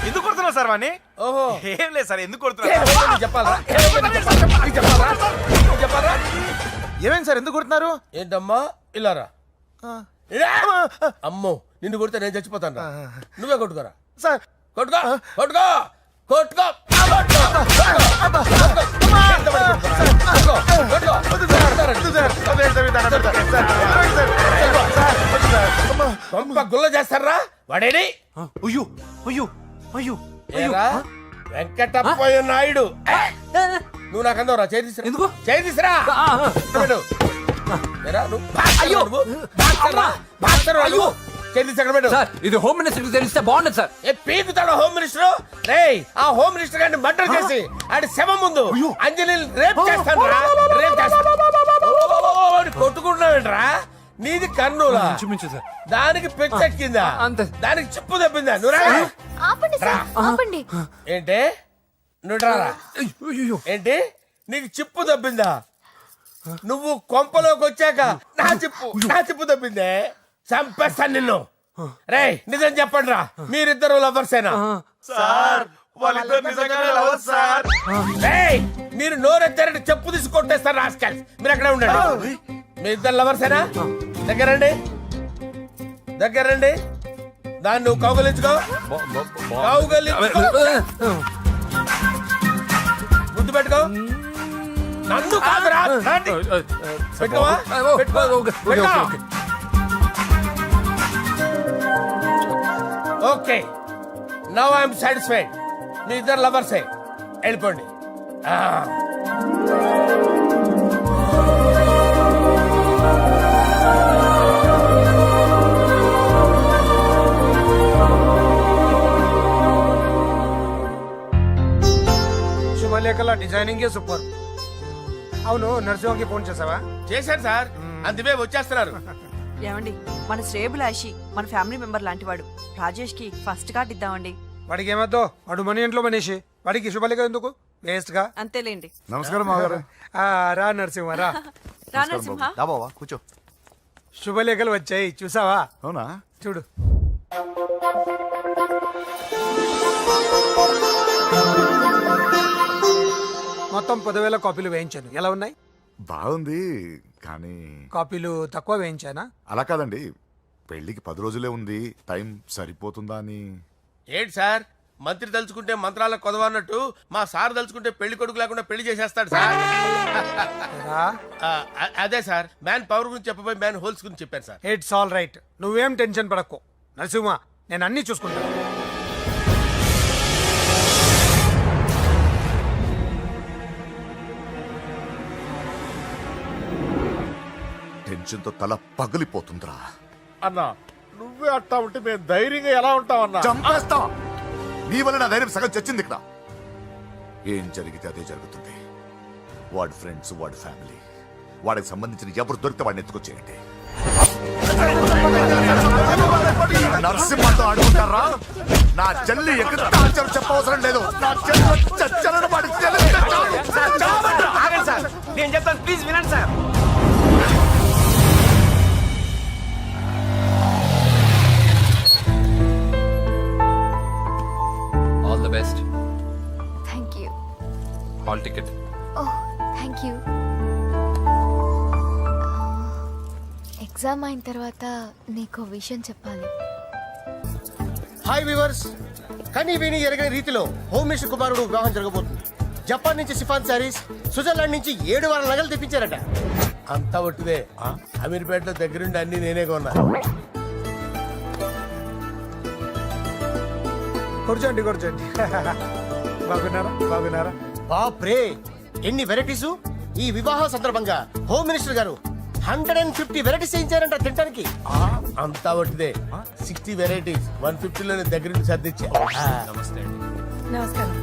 Speaker 7: ఎందుకు కొడుతున్నావు సార్ వాణ్ణి?
Speaker 9: ఓహో,
Speaker 7: ఏం లేదు సార్, ఎందుకు కొడుతున్నారు?
Speaker 9: చెప్పాలా?
Speaker 7: ఏమైంది సార్, ఎందుకు కొడుతున్నారు?
Speaker 9: ఏంటమ్మా ఇలారా. అమ్మో, నిన్ను కొడితే నేను చచ్చిపోతాను. నువ్వే కొట్టుకోరా
Speaker 7: సార్.
Speaker 9: కొట్టుకో. గుల్ల చేస్తారా వాడేడి? వెంకటప్పయ్య నాయుడు. నువ్వు నాకు అందవరా? చేతిసిరా.
Speaker 12: ఇది హోమ్ మినిస్టర్ తెలిస్తే బాగుండదు సార్.
Speaker 9: పీకుతాడు హోమ్ మినిస్టర్. ఆ హోమ్ మినిస్టర్ గారిని మర్డర్ చేసి ఆడి శవం ముందు అంజలి రేప్ చేస్తాను. కొట్టుకుంటున్నావేంట్రా? నీది కర్నూలా? దానికి పెచ్చెక్కిందా? దానికి చిప్పు తప్పిందా?
Speaker 3: ఆపండి.
Speaker 9: ఏంటి నువ్వు రారా? ఏంటి నీకు చిప్పు తప్పిందా? నువ్వు కొంపలోకి వచ్చాక నా చిప్పు తప్పిందే. చంపేస్తాను నిన్ను. రేయ్ నిజం చెప్పండి రా, మీరిద్దరు లవర్సేనా? మీరు నోరెత్తారంటే చెప్పు తీసి కొట్టేస్తారు రాస్కల్స్. మీరు ఎక్కడ ఉండండి. మీ ఇద్దరు లవర్సేనా? దగ్గరండి. దాన్ని నువ్వు కౌగలించుకో. ముద్దు పెట్టుకో. నన్ను కాదురా. పెట్టుకోవా? Okay, now I'm satisfied. మీ ఇద్దరు లవర్సే, వెళ్ళిపోండి.
Speaker 6: శుభలేఖల డిజైనింగ్ సూపర్. అవును, నరసింహకి ఫోన్ చేసావా?
Speaker 9: చేశాను సార్, అందుకే వచ్చేస్తున్నారు.
Speaker 5: ఏమండి, మన శ్రేయబులాషి మన ఫ్యామిలీ మెంబర్ లాంటి వాడు. రాజేష్ కి ఫస్ట్ కార్డ్ ఇద్దామండి.
Speaker 6: వాడికి ఏమద్దో, వాడు మన ఇంట్లో మనిషి. వాడికి శుభలేఖ ఎందుకు? వేస్ట్ గా.
Speaker 5: అంతేలేండి.
Speaker 11: నమస్కారం మాగారు.
Speaker 6: రా నరసింహ రా.
Speaker 11: బాబా కూర్చో.
Speaker 6: శుభలేఖలు వచ్చాయి, చూసావా?
Speaker 11: అవునా?
Speaker 6: చూడు. మొత్తం 10,000 కాపీలు వేయించాను. ఎలా ఉన్నాయి?
Speaker 11: బాగుంది, కానీ
Speaker 6: కాపీలు తక్కువ వేయించానా?
Speaker 11: అలా కాదండి, పెళ్లికి 10 రోజులే ఉంది, టైం సరిపోతుందా అని.
Speaker 9: ఏంటి సార్, మంత్రి తలుచుకుంటే మంత్రాలకు కొదవన్నట్టు మా సార్ తలుచుకుంటే పెళ్లి కొడుకు లేకుండా పెళ్లి చేసేస్తాడు సార్. అదే సార్, మ్యాన్ పవర్ గురించి చెప్పబోయి మ్యాన్ హోల్స్ గురించి చెప్పారు సార్.
Speaker 6: ఇట్స్ ఆల్ రైట్, నువ్వేం టెన్షన్ పడకు నరసింహ, నేను అన్ని చూసుకుంటాను.
Speaker 11: టెన్షన్ తో తల పగిలిపోతుందిరా.
Speaker 9: అన్నా నువ్వే అట్టా ఉంటే మేము ధైర్యంగా ఎలా ఉంటామన్నా?
Speaker 11: చంపేస్తా. నీ వల్ల నా ధైర్యం సగం చచ్చింది ఇక్కడ. ఏం జరిగితే అదే జరుగుతుంది. వాడి ఫ్రెండ్స్, వాడి ఫ్యామిలీ, వాడికి సంబంధించిన ఎవరు దొరికితే వాడిని ఎత్తుకొచ్చేయండి. నరసింహతో ఆడుకుంటారా? నా చెల్లి ఎక్కడ టార్చర్ చెప్పవసరం లేదు. నా చెల్లి చచ్చలను వాడి చెల్లి
Speaker 6: సార్ నేను చెప్తాను, ప్లీజ్ వినండి sir.
Speaker 12: All the best.
Speaker 3: Thank you.
Speaker 12: Hall ticket.
Speaker 3: Oh thank you. Exam అయిన తర్వాత నీకు విషయం చెప్పాలి.
Speaker 6: హాయ్ వ్యూవర్స్, కానీ విని ఎరగని రీతిలో హోమ్ మినిస్టర్ కుమారుడు వివాహం జరగబోతుంది. జపాన్ నుంచి సిఫాన్ శారీస్, స్విట్జర్లాండ్ నుంచి 7 వారాల నగలు తెప్పించారట.
Speaker 9: అంతా ఒట్టిదే. అమీర్పేటలో దగ్గరుండి అన్ని నేనే కొన్నా.
Speaker 6: కూర్చోండి కూర్చోండి. బాగున్నారా? బాప్రే, ఎన్ని వెరైటీస్! ఈ వివాహం సందర్భంగా హోమ్ మినిస్టర్ గారు 150 వెరైటీస్ చేయించారంట తినడానికి.
Speaker 9: అంతా ఒట్టిదే. 60 వెరైటీస్ 150లోనే దగ్గరుండి సర్దిచ్చా.
Speaker 12: నమస్తే అండి.
Speaker 3: నమస్కారం.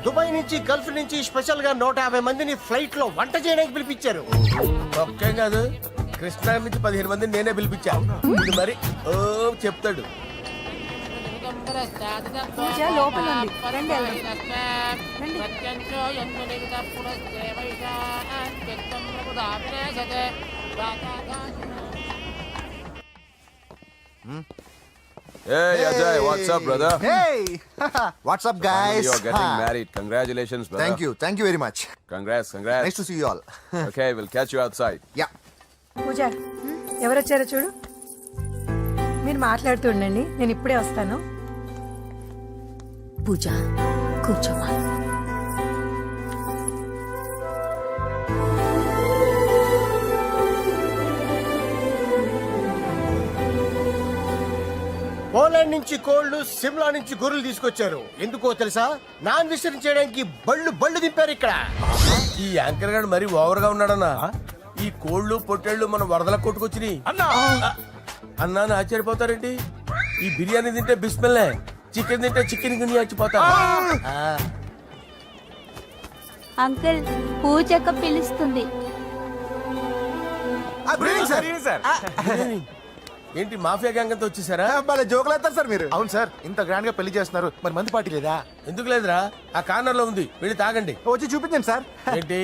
Speaker 6: దుబాయ్ నుంచి, గల్ఫ్ నుంచి స్పెషల్ గా 150 మందిని ఫ్లైట్ లో వంట చేయడానికి పిలిపించారు.
Speaker 9: ఒక్కేం కాదు, కృష్ణా నుంచి 15 మందిని నేనే పిలిపించా. ఇది మరి ఓ చెప్తాడు.
Speaker 3: పూజ లోపల ఉంది, రండి వెళ్దాం.
Speaker 11: Hey Ajay, what's up, brother? Hey, what's up, guys?
Speaker 13: You're getting married. Congratulations, brother.
Speaker 11: Thank you very much.
Speaker 13: Congrats.
Speaker 11: Nice to see you all.
Speaker 13: Okay, we'll catch you outside.
Speaker 11: Yeah.
Speaker 3: పూజ ఎవరొచ్చారో చూడు. మీరు మాట్లాడుతూ ఉండండి, నేను ఇప్పుడే వస్తాను. పూజ కూర్చోమా.
Speaker 6: పోలాండ్ నుంచి కోళ్లు, సిమ్లా నుంచి గొర్రెలు తీసుకొచ్చారు. ఎందుకో తెలుసా? నాన్ విసర్జన చేయడానికి బళ్ళు దింపారు ఇక్కడ.
Speaker 9: ఈ యాంకర్ గారు మరి ఓవర్ గా ఉన్నాడన్నా. ఈ కోళ్లు పొట్టేళ్లు మన వరదల కొట్టుకొచ్చినాయి అన్నా అని ఆశ్చర్యపోతారేంటి? ఈ బిర్యానీ తింటే బిస్మిల్లే, చికెన్ తింటే చికెన్ గిని చచ్చిపోతా.
Speaker 2: అంకుల్ పూజక్క పిలుస్తుంది.
Speaker 9: ఏంటి మాఫియా గ్యాంగ్ అంతా వచ్చేసారా?
Speaker 11: జోకులు వేస్తారు సార్ మీరు. అవును సార్, ఇంత గ్రాండ్ గా పెళ్లి చేస్తున్నారు, మరి మంది పార్టీ లేదా?
Speaker 9: ఎందుకు లేదురా, ఆ కార్నర్ లో ఉంది, వెళ్ళి తాగండి.
Speaker 11: వచ్చి చూపించండి సార్.
Speaker 9: ఏంటి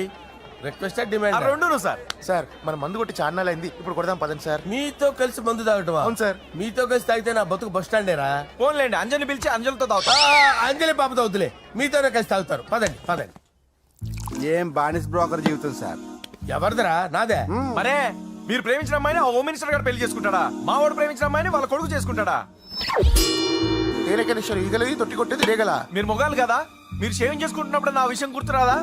Speaker 9: రిక్వెస్ట్ డిమాండ్?
Speaker 11: రెండు సార్. సార్ మన మందు కొట్టి చాన్నాలు అయింది, ఇప్పుడు కొడదాం పదండి సార్.
Speaker 9: మీతో కలిసి మందు తాగటమా?
Speaker 11: అవును సార్.
Speaker 9: మీతో కలిసి తాగితే నా బతుకు బస్ స్టాండేరా?
Speaker 11: ఫోన్లేండి, అంజలి పిలిచి అంజలితో తాగుతా.
Speaker 9: అంజలి పాపతో వద్దులే, మీతోనే కలిసి తాగుతారు. పదండి.
Speaker 11: ఏం బానిస్ బ్రోకర్ జీవితం సార్.
Speaker 9: ఎవరిదిరా? నాదే.
Speaker 11: మరే మీరు ప్రేమించిన అమ్మాయిని హోమ్ మినిస్టర్ గారు పెళ్లి చేసుకుంటాడా? మా వాడు ప్రేమించిన అమ్మాయిని వాళ్ళ కొడుకు చేసుకుంటాడా? తేనెకనేశ్వరు ఈగలవి తొట్టి కొట్టేది రేగల. మీరు మొగాలు కదా, మీరు షేవింగ్ చేసుకుంటున్నప్పుడు నా విషయం గుర్తురాదా?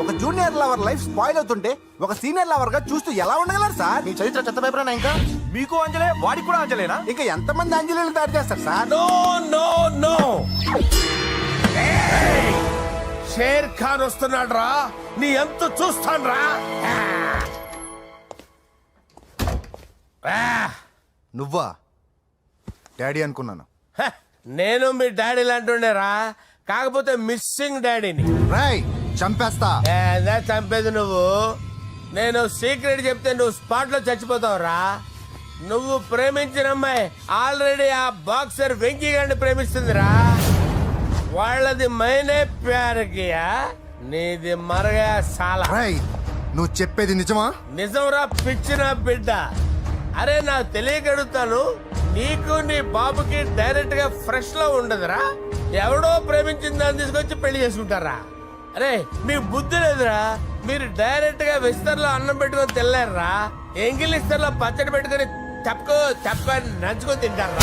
Speaker 11: ఒక జూనియర్ లవర్ లైఫ్ స్పాయిల్ అవుతుంటే ఒక సీనియర్ లవర్ గా చూస్తూ ఎలా ఉండగలరు సార్? మీ చరిత్ర చెత్త పేపర్. ఇంకా మీకు అంజలే, వాడికి కూడా అంజలేనా? ఇంకా ఎంతమంది అంజలీలు తయారు చేస్తారు సార్?
Speaker 9: నో షేర్ ఖాన్ వస్తున్నాడు రా, నీ ఎంత చూస్తాను రా.
Speaker 11: నువ్వా? డాడీ అనుకున్నాను.
Speaker 9: నేను మీ డాడీ లాంటి రా, కాకపోతే మిస్సింగ్ డాడీని.
Speaker 11: రాయ్ చంపేస్తా.
Speaker 9: చంపేది నువ్వు. నేను సీక్రెట్ చెప్తే నువ్వు స్పాట్ లో చచ్చిపోతావురా. నువ్వు ప్రేమించిన అమ్మాయి ఆల్రెడీ ఆ బాక్సర్ వెంకీ గారిని ప్రేమిస్తుందిరా. వాళ్ళది మైనే ప్యార్ కియా, నీది మరగా సాలా.
Speaker 11: రాయ్ నువ్వు చెప్పేది నిజమా?
Speaker 9: నిజంరా పిచ్చిన బిడ్డ. అరే నాకు తెలియగడుగుతాను, నీకు నీ బాబుకి డైరెక్ట్ గా ఫ్రెష్ లో ఉండదురా. ఎవడో ప్రేమించిన దాన్ని తీసుకొచ్చి పెళ్లి చేసుకుంటారా? అరే మీకు బుద్ధి లేదురా. మీరు డైరెక్ట్ గా విస్తర్లో అన్నం పెట్టుకొని తెల్లారా, ఎంగిల్ ఇస్తర్లో పచ్చడి పెట్టుకొని తప్పని నంచుకొని తింటారా?